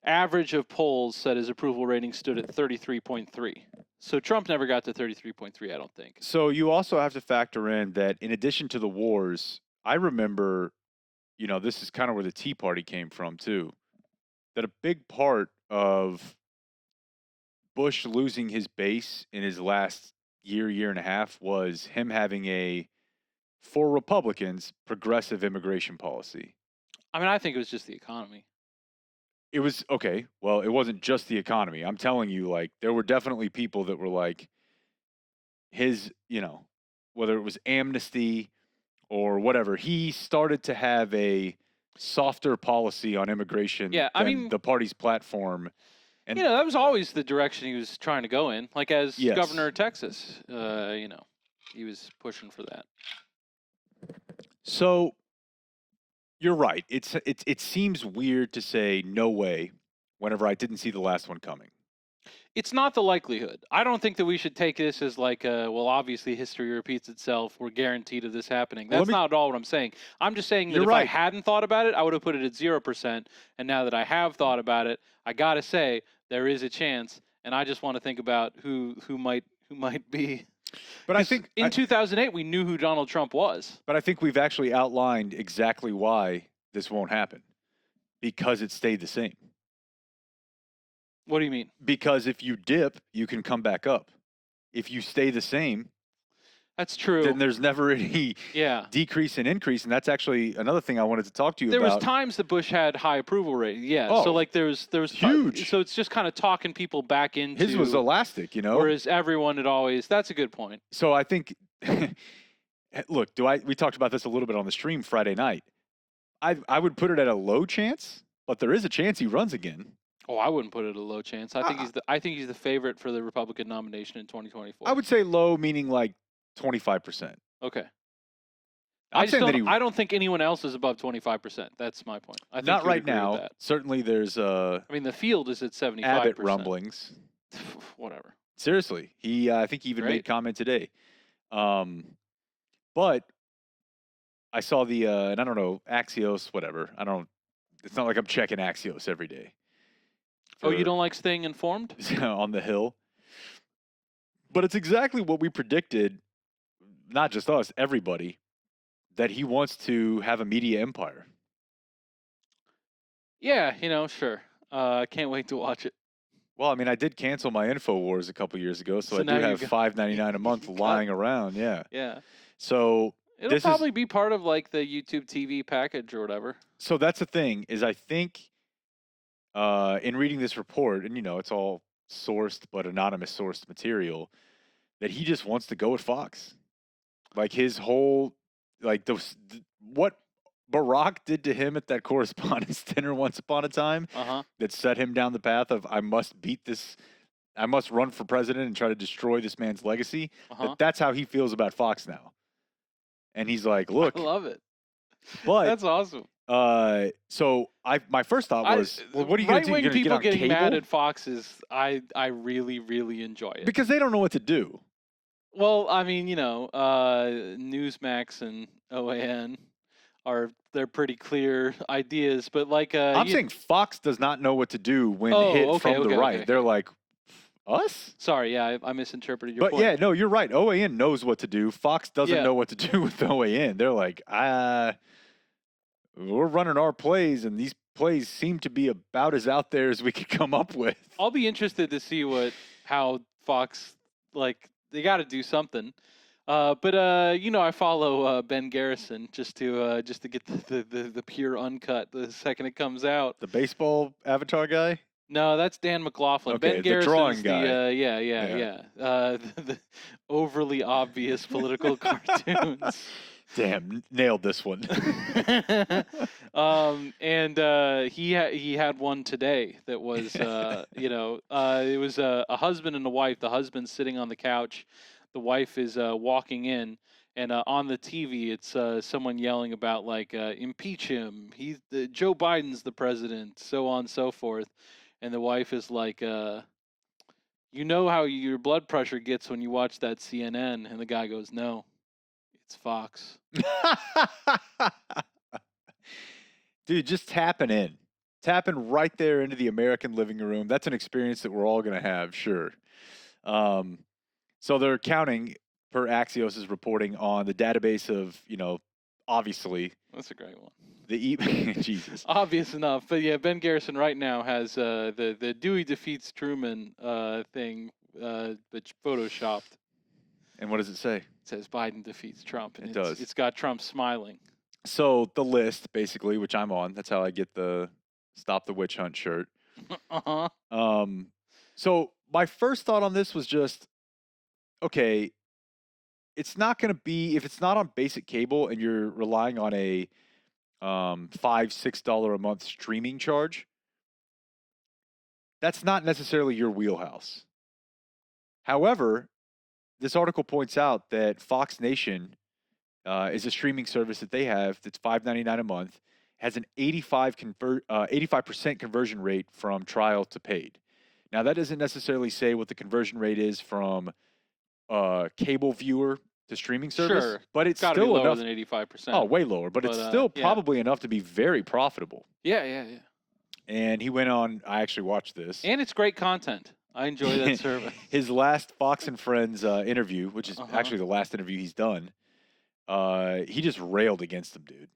Average of polls said his approval rating stood at 33.3. So Trump never got to 33.3, I don't think. So you also have to factor in that in addition to the wars, I remember, this is kind of where the Tea Party came from too, that a big part of Bush losing his base in his last year and a half was him having for Republicans, progressive immigration policy. I mean, I think it was just the economy. It was okay. Well, it wasn't just the economy. I'm telling you, like, there were definitely people that were like his, whether it was amnesty or whatever, he started to have a softer policy on immigration than the party's platform. And that was always the direction he was trying to go in. Like, as Yes. governor of Texas, he was pushing for that. So you're right. It seems weird to say no way whenever I didn't see the last one coming. It's not the likelihood. I don't think that we should take this as like, obviously history repeats itself. We're guaranteed of this happening. That's not at all what I'm saying. I'm just saying that You're if right. I hadn't thought about it, I would have put it at 0%. And now that I have thought about it, I got to say there is a chance. And I just want to think about who might be. But I think in 2008, we knew who Donald Trump was. But I think we've actually outlined exactly why this won't happen. Because it stayed the same. What do you mean? Because if you dip, you can come back up. If you stay the same, that's true. Then there's never any decrease and increase, and that's actually another thing I wanted to talk to you about. There was times that Bush had high approval rating, so like there was huge. So it's just kind of talking people back into his was elastic, Whereas everyone had always. That's a good point. So I think, look, we talked about this a little bit on the stream Friday night. I would put it at a low chance, but there is a chance he runs again. Oh, I wouldn't put it at a low chance. I think he's the favorite for the Republican nomination in 2024. I would say low, meaning like 25%. Okay. I don't think anyone else is above 25%. That's my point. I think not right now. Certainly, there's I mean, the field is at 75%. Abbott rumblings. Whatever. Seriously, I think he even made comment today. But I saw and I don't know, Axios, whatever. It's not like I'm checking Axios every day. Oh, you don't like staying informed? On the Hill. But it's exactly what we predicted, not just us, everybody, that he wants to have a media empire. Yeah, sure. I can't wait to watch it. Well, I mean, I did cancel my InfoWars a couple years ago, so I do have $5.99 a month lying around. Yeah. Yeah. So it'll probably be part of like the YouTube TV package or whatever. So that's the thing, is I think in reading this report, and it's all sourced but anonymous sourced material, that he just wants to go with Fox. Like his whole, like what Barack did to him at that correspondence dinner once upon a time that set him down the path of I must beat this, I must run for president and try to destroy this man's legacy. That's how he feels about Fox now. And he's like, look, I love it. but That's awesome. So my first thought was, well, what are you going to do? You're going to get on getting cable? mad at Fox is I really really enjoy it Because they don't know what to do. Well, I mean, Newsmax and OAN they're pretty clear ideas, but like I'm saying Fox does not know what to do when hit from the right. They're like, us? Sorry, yeah, I misinterpreted your point. But yeah, no, you're right. OAN knows what to do. Fox doesn't know what to do with OAN. They're like, we're running our plays, and these plays seem to be about as out there as we could come up with. I'll be interested to see how Fox, like, they got to do something. But I follow Ben Garrison just to get the pure uncut the second it comes out. The baseball avatar guy? No, that's Dan McLaughlin. Okay, Ben Garrison's the drawing guy. The overly obvious political cartoons. Damn, nailed this one. He had one today that was, it was a husband and a wife. The husband's sitting on the couch. The wife is walking in. And on the TV, it's someone yelling about, like, impeach him. Joe Biden's the president, so on and so forth. And the wife is like, you know how your blood pressure gets when you watch that CNN? And the guy goes, no, it's Fox. Dude, just tapping right there into the American living room. That's an experience that we're all going to have, sure. So they're counting, per Axios' reporting, on the database of, obviously. That's a great one. Jesus. Obvious enough. But yeah, Ben Garrison right now has the Dewey defeats Truman thing, but photoshopped. And what does it say? It says Biden defeats Trump. And it does. It's got Trump smiling. So the list, basically, which I'm on, that's how I get the Stop the Witch Hunt shirt. So my first thought on this was just, okay, it's not going to be, if it's not on basic cable and you're relying on a $5-6 a month streaming charge, that's not necessarily your wheelhouse. However, this article points out that Fox Nation is a streaming service that they have that's $5.99 a month, has an 85% conversion rate from trial to paid. Now, that doesn't necessarily say what the conversion rate is from cable viewer to streaming service, sure, but it's gotta still be lower enough. than 85%. Oh, way lower, but it's still probably enough to be very profitable. Yeah. And he went on. I actually watched this, and it's great content. I enjoy that service. His last Fox and Friends interview, which is actually the last interview he's done, he just railed against them, dude.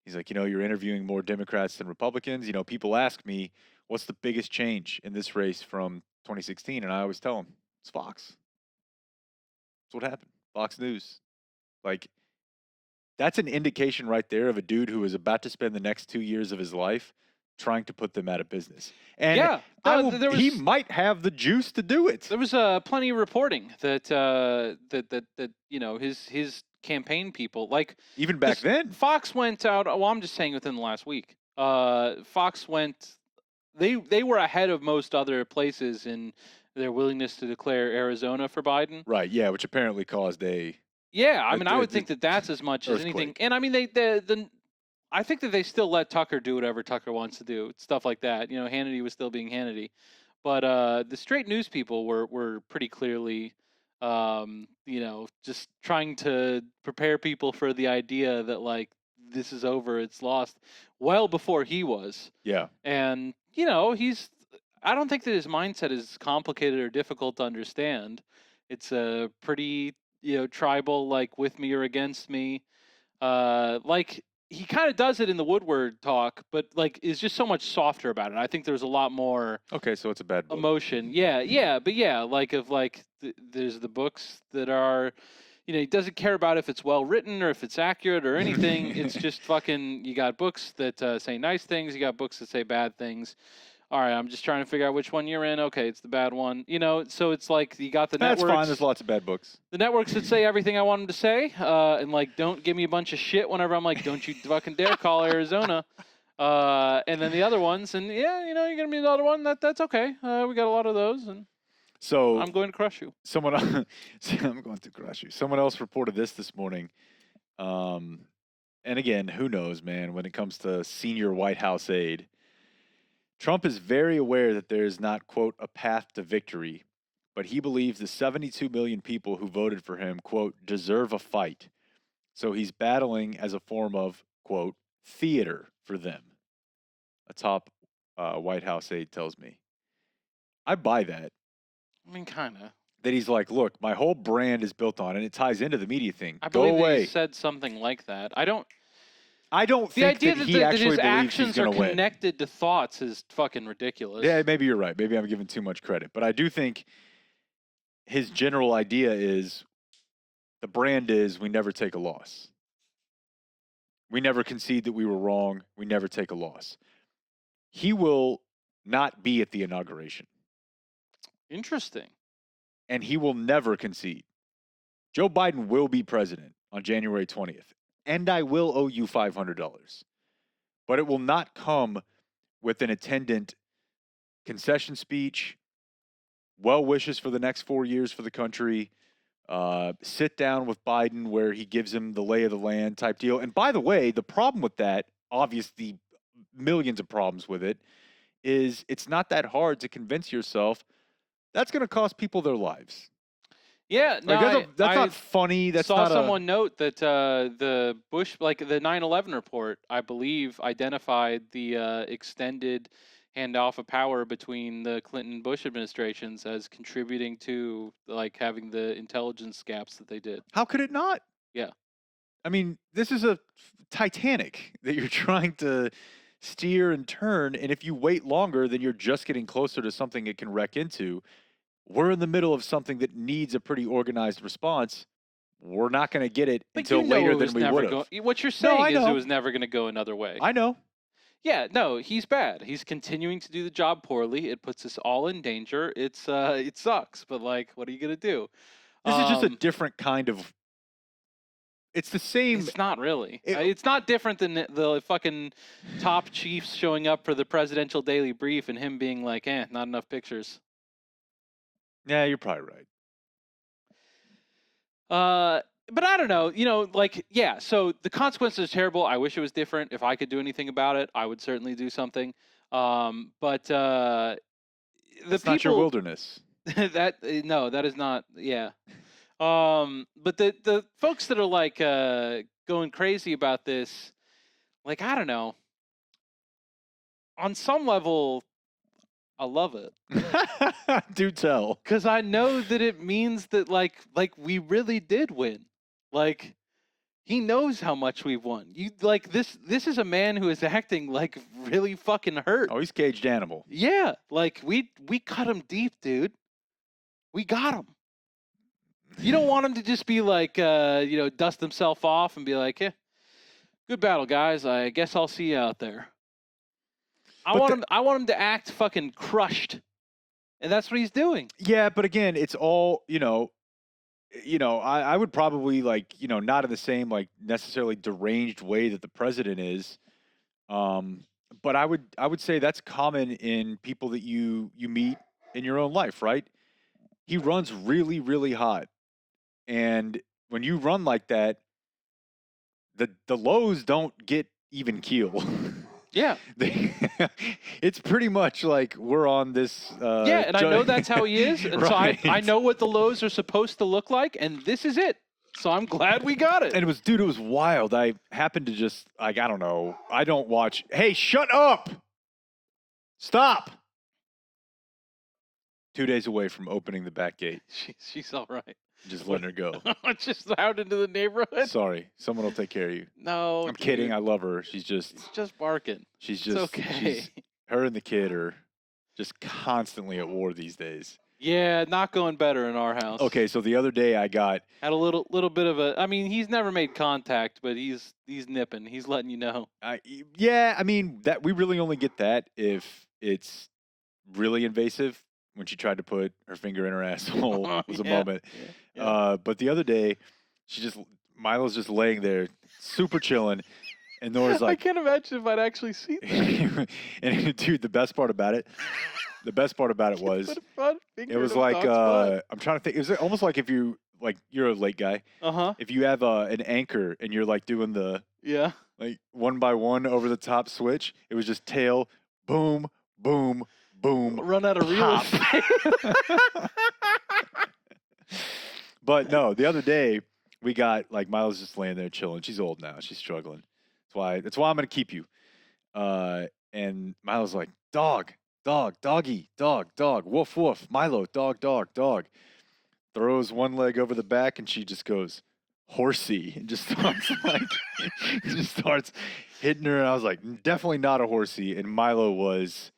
He's like, you're interviewing more Democrats than Republicans. People ask me, what's the biggest change in this race from 2016? And I always tell them, it's Fox. That's what happened. Fox News. Like, that's an indication right there of a dude who is about to spend the next 2 years of his life trying to put them out of business. And he might have the juice to do it. There was plenty of reporting that his campaign people, like, even back then, Fox went out. Well, I'm just saying within the last week. Fox went. They were ahead of most other places in their willingness to declare Arizona for Biden. Right. Yeah, which apparently caused a. Yeah, I mean, I would think that that's as much as anything. And I mean, I think that they still let Tucker do whatever Tucker wants to do, stuff like that. Hannity was still being Hannity, but the straight news people were pretty clearly, just trying to prepare people for the idea that, like, this is over, it's lost, well before he was. Yeah. And I don't think that his mindset is complicated or difficult to understand. It's a pretty, tribal, like, with me or against me. Like, he kind of does it in the Woodward talk, but, like, is just so much softer about it. I think there's a lot more. Okay, so it's a bad book. Emotion. Yeah, but there's the books that are, he doesn't care about if it's well written or if it's accurate or anything. It's just fucking, you got books that say nice things, you got books that say bad things. all right, I'm just trying to figure out which one you're in. Okay, it's the bad one. So it's like you got the That's networks. fine. There's lots of bad books. The networks that say everything I want them to say, and like don't give me a bunch of shit whenever I'm like, don't you fucking dare call Arizona. And then the other ones, and yeah, you're gonna be another one. That's okay. We got a lot of those, and So I'm going to crush you. I'm going to crush you. Someone else reported this morning. And again, who knows, man, when it comes to senior White House aide. Trump is very aware that there is not, quote, a path to victory, but he believes the 72 million people who voted for him, quote, deserve a fight. So he's battling as a form of, quote, theater for them. A top White House aide tells me. I buy that. I mean, kind of. That he's like, look, my whole brand is built on, and it ties into the media thing. I Go believe that away. he said something like that. I don't think the idea that he actually his believes actions he's are going to win. connected to thoughts is fucking ridiculous. Yeah, maybe you're right. Maybe I'm giving too much credit. But I do think his general idea is the brand is we never take a loss. We never concede that we were wrong. We never take a loss. He will not be at the inauguration. Interesting. And he will never concede. Joe Biden will be president on January 20th. And I will owe you $500. But it will not come with an attendant concession speech, well wishes for the next 4 years for the country, sit down with Biden where he gives him the lay of the land type deal. And by the way, the problem with that, obviously millions of problems with it, is it's not that hard to convince yourself that's going to cost people their lives. Yeah, no, that's not funny. That's saw not someone note that the Bush, like the 9/11 report, I believe, identified the extended handoff of power between the Clinton and Bush administrations as contributing to like having the intelligence gaps that they did. How could it not? Yeah. I mean, this is a Titanic that you're trying to steer and turn, and if you wait longer, then you're just getting closer to something it can wreck into. We're in the middle of something that needs a pretty organized response. We're not going to get it until later than we would have. What you're saying is know. it was never going to go another way. I know. Yeah, no, he's bad. He's continuing to do the job poorly. It puts us all in danger. It sucks, but like, what are you going to do? This is just a different kind of. It's the same. It's not really. It's not different than the fucking top chiefs showing up for the presidential daily brief and him being like, not enough pictures. Yeah, you're probably right. But I don't know, so the consequences are terrible. I wish it was different. If I could do anything about it, I would certainly do something. But the That's people, not your wilderness. that is not. Yeah. But the folks that are like going crazy about this, like, I don't know. On some level, I love it. Do tell. Because I know that it means that like we really did win. Like, he knows how much we've won. You like this is a man who is acting like really fucking hurt. Oh, he's caged animal. Yeah, like we cut him deep, dude. We got him. You don't want him to just be like dust himself off and be like, good battle, guys. I guess I'll see you out there. I want him to act fucking crushed. And that's what he's doing. Yeah, but again, it's all, I would probably not in the same necessarily deranged way that the president is. But I would say that's common in people that you meet in your own life, right? He runs really, really hot. And when you run like that, the lows don't get even keel. Yeah. It's pretty much like we're on this. And I know that's how he is. And right. So I know what the lows are supposed to look like, and this is it. So I'm glad we got it. And it was wild. I happened to just, I don't know. I don't watch. Hey, shut up. Stop. 2 days away from opening the back gate. She's all right. Just letting her go. Just out into the neighborhood. Sorry. Someone will take care of you. No. I'm kidding. I love her. She's just barking. She's just it's okay. Her and the kid are just constantly at war these days. Yeah, not going better in our house. Okay, so the other day I got had a little bit of a. I mean, he's never made contact, but he's nipping. He's letting you know. Yeah, I mean that we really only get that if it's really invasive when she tried to put her finger in her asshole was a Yeah, moment. yeah. But the other day, Milo's just laying there, super chilling, and Nora's I like, can't imagine if I'd actually seen that. and dude, the best part about it was, Put a front it finger was in a like dog's butt. I'm trying to think. It was almost like if you're a late guy. Uh-huh. If you have an anchor and you're like doing the Yeah. like one by one over the top switch, it was just tail, boom, boom, boom, Run out of real pop. estate. But no, the other day we got like Milo's just laying there chilling. She's old now. She's struggling. That's why I'm gonna keep you. And Milo's like, dog, dog, doggy, dog, dog, woof, woof, Milo, dog, dog, dog. Throws one leg over the back and she just goes, horsey, and just starts just starts hitting her. And I was like, definitely not a horsey. And Milo was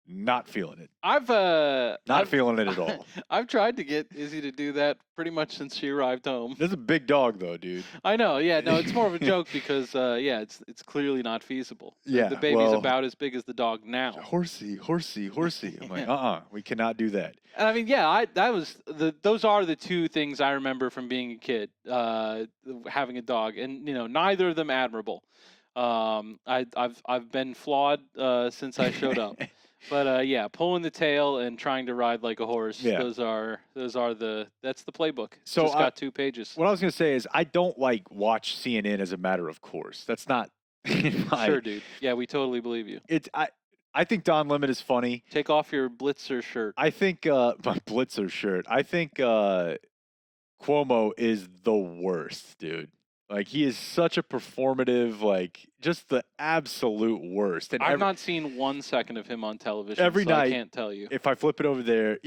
not feeling it. Not feeling it at all. I've tried to get Izzy to do that pretty much since she arrived home. This is a big dog though, dude. I know, yeah, no, it's more of a joke because it's clearly not feasible. Yeah, The baby's well- about as big as the dog now. Horsey, horsey, horsey. I'm like, we cannot do that. And I mean, yeah, those are the two things I remember from being a kid, having a dog, and neither of them admirable. I've been flawed since I showed up, but yeah, pulling the tail and trying to ride like a horse. Yeah. That's the playbook. So Just got 2 pages. What I was gonna say is I don't like watch CNN as a matter of course. That's not Sure, dude. Yeah, we totally believe you. I think Don Lemon is funny. Take off your Blitzer shirt. I think my Blitzer shirt. I think Cuomo is the worst, dude. Like he is such a performative, like just the absolute worst. And I've not seen 1 second of him on television. Every so night, I can't tell you. if I flip it over there,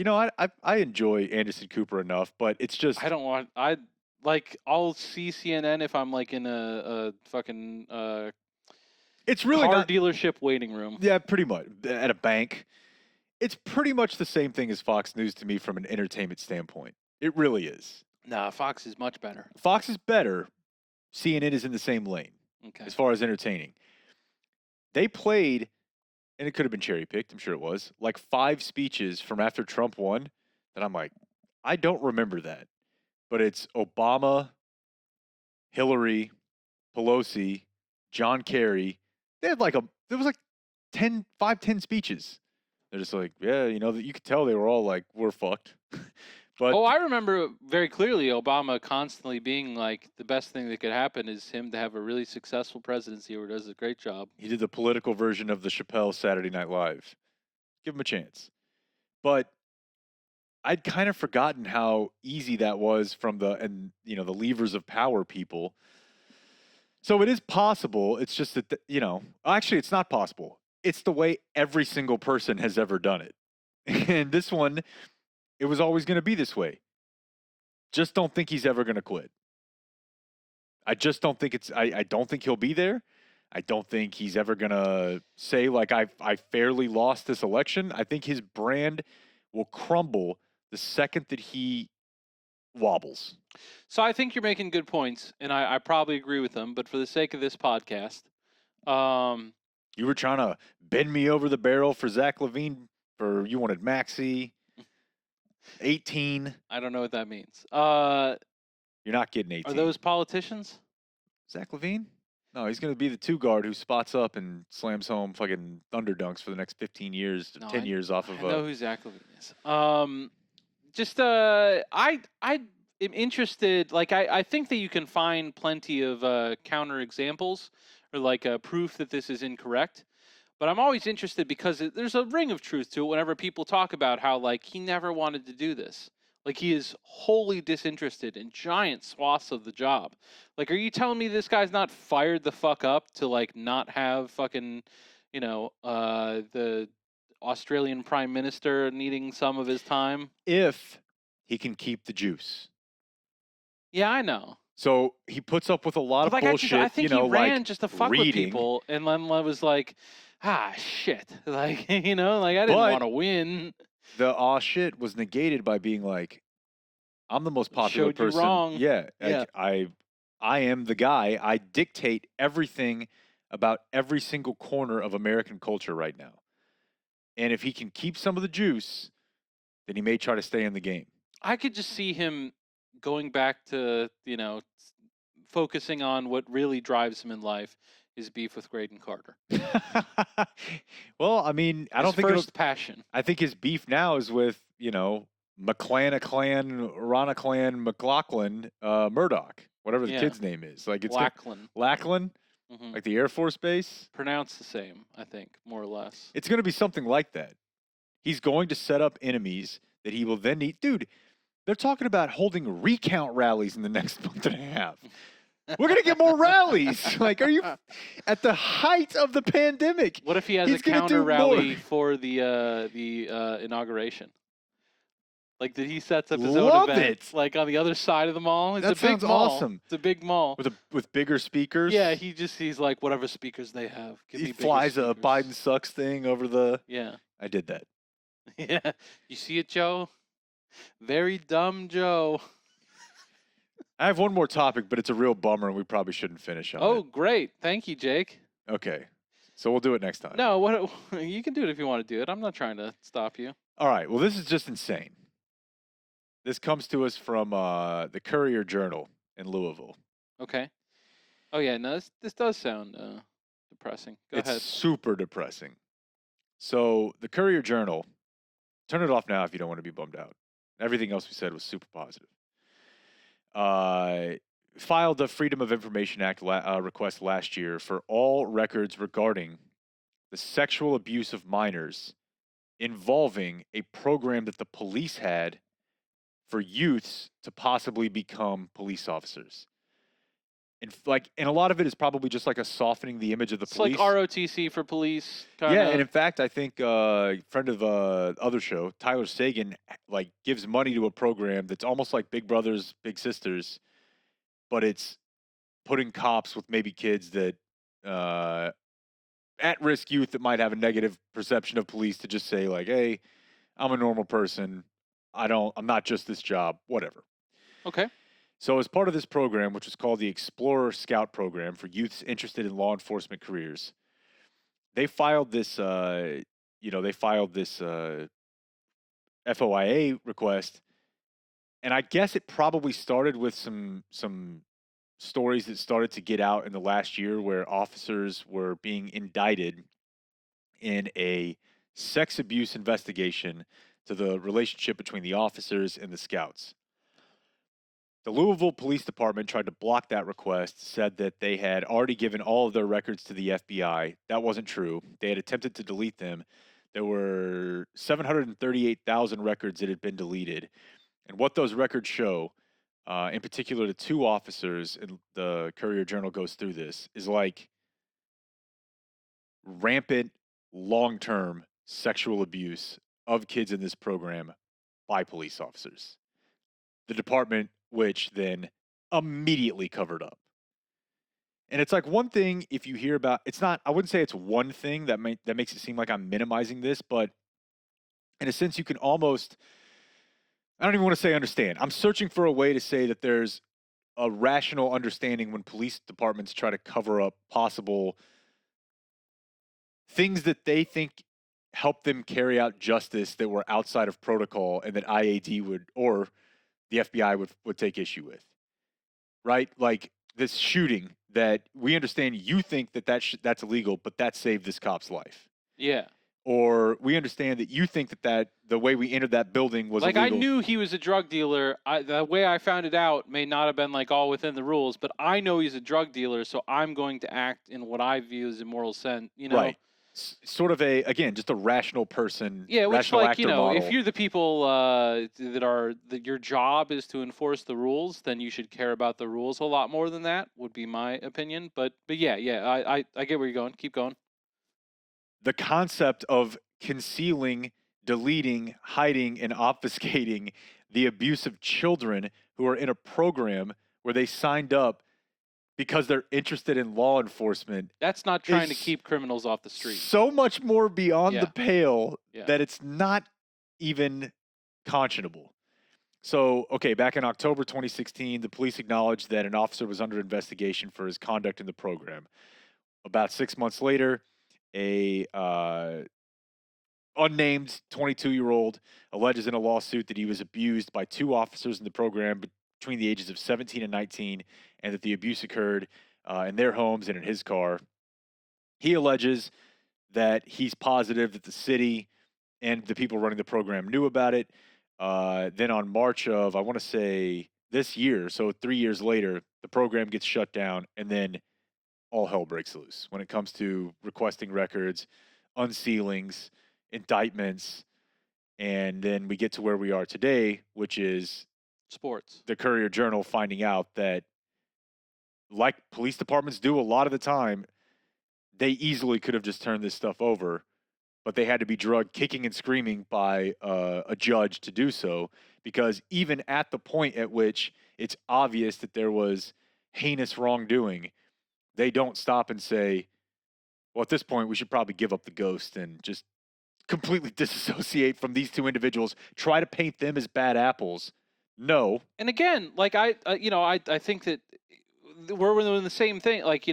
I enjoy Anderson Cooper enough, but it's just I don't want. I'll see CNN if I'm like in a fucking it's really car not. dealership waiting room. Yeah, pretty much at a bank. It's pretty much the same thing as Fox News to me from an entertainment standpoint. It really is. Nah, Fox is much better. Fox is better. CNN is in the same lane Okay. as far as entertaining. They played, and it could have been cherry picked, I'm sure it was, like 5 speeches from after Trump won that I'm like, I don't remember that. But it's Obama, Hillary, Pelosi, John Kerry. They had there was like 10 speeches. They're just like, yeah, you could tell they were all like, we're fucked. But I remember very clearly Obama constantly being like, the best thing that could happen is him to have a really successful presidency where he does a great job. he did the political version of the Chappelle Saturday Night Live. Give him a chance. But I'd kind of forgotten how easy that was from the levers of power people. So it is possible. It's just that, actually it's not possible. It's the way every single person has ever done it. And this one, it was always going to be this way. Just don't think he's ever going to quit. I just don't think I don't think he'll be there. I don't think he's ever going to say, like, I fairly lost this election. I think his brand will crumble the second that he wobbles. So I think you're making good points, and I probably agree with them. But for the sake of this podcast, You were trying to bend me over the barrel for Zach Levine, you wanted Maxey. 18. I don't know what that means. You're not getting 18. Are those politicians? Zach Levine? No, he's going to be the 2 guard who spots up and slams home fucking thunder dunks for the next 15 years, No, 10 years off of. I know who Zach Levine is. I am interested. Like, I think that you can find plenty of counter examples or like proof that this is incorrect. But I'm always interested because there's a ring of truth to it whenever people talk about how, like, he never wanted to do this. Like, he is wholly disinterested in giant swaths of the job. Like, are you telling me this guy's not fired the fuck up to, like, not have fucking, the Australian Prime Minister needing some of his time? If he can keep the juice. Yeah, I know. So he puts up with a lot But, of like, bullshit. I think he ran like just to fuck with reading. people, and then I was like, shit. Like, I didn't But- want to win. The shit was negated by being like, I'm the most popular Showed you person. wrong. Yeah, Yeah. I am the guy. I dictate everything about every single corner of American culture right now. And if he can keep some of the juice, then he may try to stay in the game. I could just see him going back to, focusing on what really drives him in life, his beef with Graydon Carter. Well, I mean, I His don't think it'll. first passion. I think his beef now is with, McClan, Ronna Clan, McLaughlin, Murdoch, whatever the Yeah. kid's name is. Like it's Lackland. Lackland, Hmm. like the Air Force Base. Pronounced the same, I think, more or less. It's going to be something like that. He's going to set up enemies that he will then need. Dude, they're talking about holding recount rallies in the next month and a half. We're going to get more rallies. Like, are you at the height of the pandemic? What if he has He's a gonna counter do rally more. for the inauguration? Like, that he sets up his Love own event, it. like on the other side of the mall. It's That a big sounds mall. awesome. It's a big mall. With bigger speakers. Yeah, he's like, whatever speakers they have. Give me He bigger flies a speakers. Biden sucks thing over the. Yeah. I did that. Yeah. You see it, Joe? Very dumb Joe. I have one more topic, but it's a real bummer, and we probably shouldn't finish on Oh, it. great. Thank you, Jake. Okay. So we'll do it next time. No, what you can do it if you want to do it. I'm not trying to stop you. All right. Well, this is just insane. This comes to us from the Courier Journal in Louisville. Okay. Oh yeah, no, this does sound depressing. Go It's ahead. super depressing. So the Courier Journal, turn it off now if you don't want to be bummed out. Everything else we said was super positive. Filed a Freedom of Information Act request last year for all records regarding the sexual abuse of minors involving a program that the police had for youths to possibly become police officers. And a lot of it is probably just like a softening the image of the It's police. like ROTC for police. Kinda. Yeah, and in fact, I think friend of other show, Tyler Sagan, like gives money to a program that's almost like Big Brothers Big Sisters, but it's putting cops with maybe kids that at-risk youth that might have a negative perception of police to just say like, hey, I'm a normal person. I'm not just this job, whatever. Okay. So as part of this program, which was called the Explorer Scout Program for youths interested in law enforcement careers, they filed this, FOIA request, and I guess it probably started with some stories that started to get out in the last year where officers were being indicted in a sex abuse investigation to the relationship between the officers and the scouts. The Louisville Police Department tried to block that request, said that they had already given all of their records to the FBI. That wasn't true. They had attempted to delete them. There were 738,000 records that had been deleted. And what those records show, in particular the two officers, and the Courier Journal goes through this, is like rampant, long-term sexual abuse of kids in this program by police officers. The department, which then immediately covered up. And it's like one thing if you hear about, it's not, I wouldn't say it's one thing that makes it seem like I'm minimizing this, but in a sense you can almost, I don't even want to say understand. I'm searching for a way to say that there's a rational understanding when police departments try to cover up possible things that they think help them carry out justice that were outside of protocol and that IAD would, or the FBI would take issue with, right? Like this shooting that we understand you think that that's illegal, but that saved this cop's life. Yeah. Or we understand that you think that the way we entered that building was like illegal. I knew he was a drug dealer. The way I found it out may not have been like all within the rules, but I know he's a drug dealer, so I'm going to act in what I view as a moral sense. You know, Right. Sort of just a rational person. Yeah, which rational like actor you know, model. if you're the people that your job is to enforce the rules, then you should care about the rules a lot more than that. Would be my opinion. But yeah, I get where you're going. Keep going. The concept of concealing, deleting, hiding, and obfuscating the abuse of children who are in a program where they signed up because they're interested in law enforcement. That's not trying to keep criminals off the street. So much more beyond Yeah. the pale Yeah. that it's not even conscionable. So, okay, back in October 2016, the police acknowledged that an officer was under investigation for his conduct in the program. About 6 months later, a unnamed 22-year-old alleges in a lawsuit that he was abused by 2 officers in the program between the ages of 17 and 19, and that the abuse occurred in their homes and in his car. He alleges that he's positive that the city and the people running the program knew about it. Then on March of, I want to say this year, so 3 years later, the program gets shut down, and then all hell breaks loose when it comes to requesting records, unsealings, indictments, and then we get to where we are today, which is Sports. the Courier Journal finding out that, like police departments do a lot of the time, they easily could have just turned this stuff over, but they had to be drugged kicking and screaming by a judge to do so, because even at the point at which it's obvious that there was heinous wrongdoing, they don't stop and say, well, at this point, we should probably give up the ghost and just completely disassociate from these 2 individuals, try to paint them as bad apples. No. And again, like I think that we're doing the same thing. Like,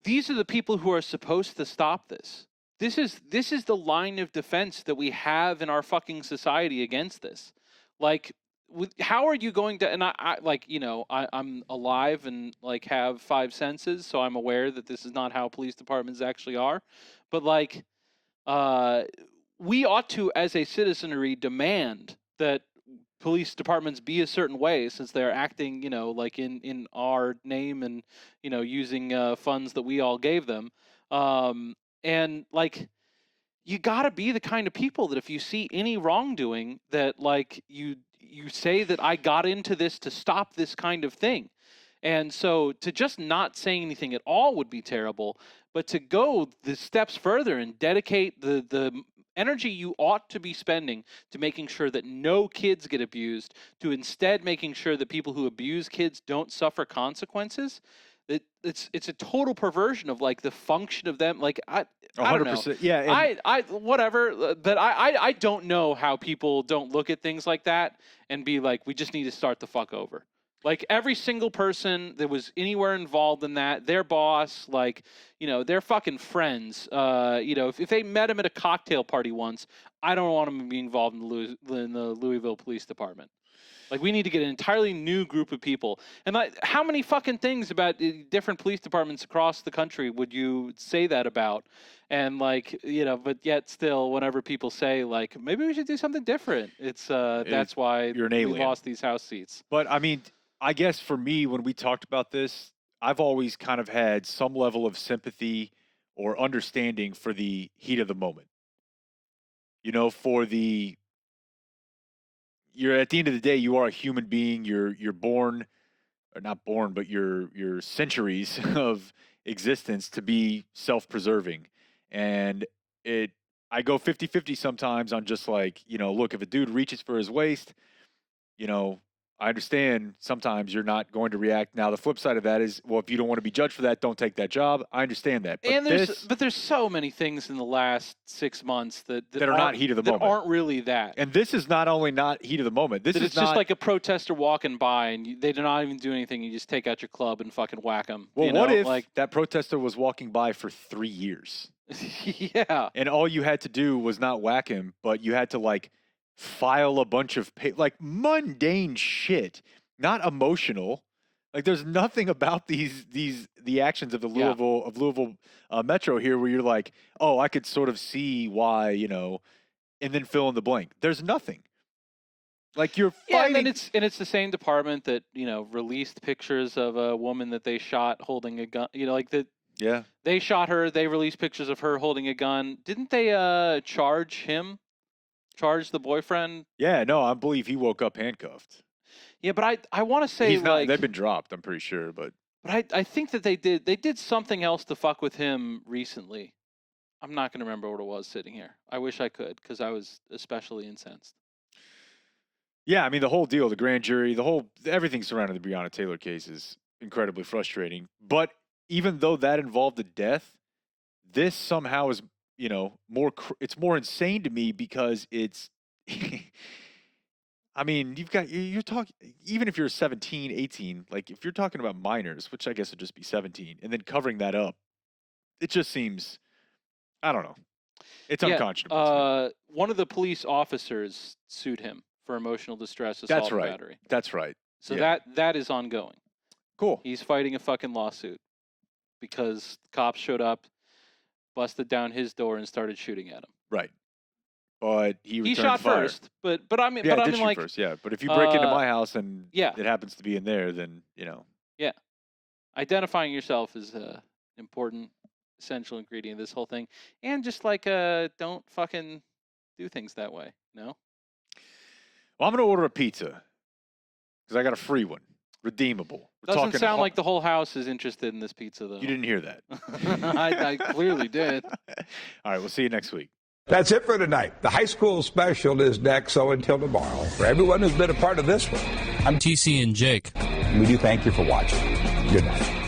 these are the people who are supposed to stop this. This is the line of defense that we have in our fucking society against this. Like, how are you going to? And I'm alive and like have 5 senses, so I'm aware that this is not how police departments actually are. But like, we ought to, as a citizenry, demand that police departments be a certain way, since they're acting, like in our name and using funds that we all gave them. And like, you got to be the kind of people that if you see any wrongdoing, that like you say that I got into this to stop this kind of thing. And so to just not say anything at all would be terrible, but to go the steps further and dedicate the energy you ought to be spending to making sure that no kids get abused, to instead making sure that people who abuse kids don't suffer consequences, it's a total perversion of like the function of them. Like I don't know. 100%. Yeah. I whatever, but I don't know how people don't look at things like that and be like, we just need to start the fuck over. Like every single person that was anywhere involved in that, their boss, like, their fucking friends, if they met him at a cocktail party once, I don't want him to be involved in the Louisville Police Department. Like, we need to get an entirely new group of people. And like, how many fucking things about different police departments across the country would you say that about? And like, but yet still, whenever people say like, maybe we should do something different, it's that's why you're an we alien. lost these House seats. But I mean, I guess for me, when we talked about this, I've always kind of had some level of sympathy or understanding for the heat of the moment. You're at the end of the day, you are a human being. You're born, or not born, but your centuries of existence to be self-preserving. And I go 50-50 sometimes on just like, look, if a dude reaches for his waist, I understand sometimes you're not going to react. Now, the flip side of that is, well, if you don't want to be judged for that, don't take that job. I understand that. But there's so many things in the last 6 months that are not heat of the moment. That aren't really that. And this is not only not heat of the moment. This is it's just like a protester walking by and they do not even do anything. You just take out your club and fucking whack them. Well, what if that protester was walking by for 3 years? Yeah. And all you had to do was not whack him, but you had to like file a bunch of like mundane shit, not emotional. Like there's nothing about the actions of the Louisville Metro here where you're like, oh, I could sort of see why, and then fill in the blank. There's nothing. Like you're fighting. Yeah, and it's the same department that released pictures of a woman that they shot holding a gun. Yeah. They shot her. They released pictures of her holding a gun. Didn't they charge him? Charge the boyfriend? Yeah, no, I believe he woke up handcuffed. Yeah, but I want to say he's not. They've been dropped. I'm pretty sure, but I think that they did something else to fuck with him recently. I'm not gonna remember what it was sitting here. I wish I could, because I was especially incensed. Yeah, I mean the whole deal, the grand jury, everything surrounding the Breonna Taylor case is incredibly frustrating. But even though that involved a death, this somehow is it's more insane to me because it's I mean, you're talking, even if you're 17, 18, like if you're talking about minors, which I guess would just be 17, and then covering that up, it just seems, I don't know. It's unconscionable. One of the police officers sued him for emotional distress, assault, and battery. That's right. So Yeah. that is ongoing. Cool. He's fighting a fucking lawsuit because cops showed up, busted down his door, and started shooting at him. Right. But he shot fire. first, but I mean, Yeah, but I did mean, shoot like, first. Yeah, but if you break into my house and yeah. it happens to be in there, then identifying yourself is a important, essential ingredient of this whole thing, and just like don't fucking do things that way. No. Well, I'm gonna order a pizza because I got a free one, redeemable. We're Doesn't talking sound like the whole house is interested in this pizza, though. You didn't hear that. I clearly did. All right, we'll see you next week. That's it for tonight. The high school special is next, so until tomorrow, for everyone who's been a part of this one, I'm TC and Jake. we do thank you for watching. Good night.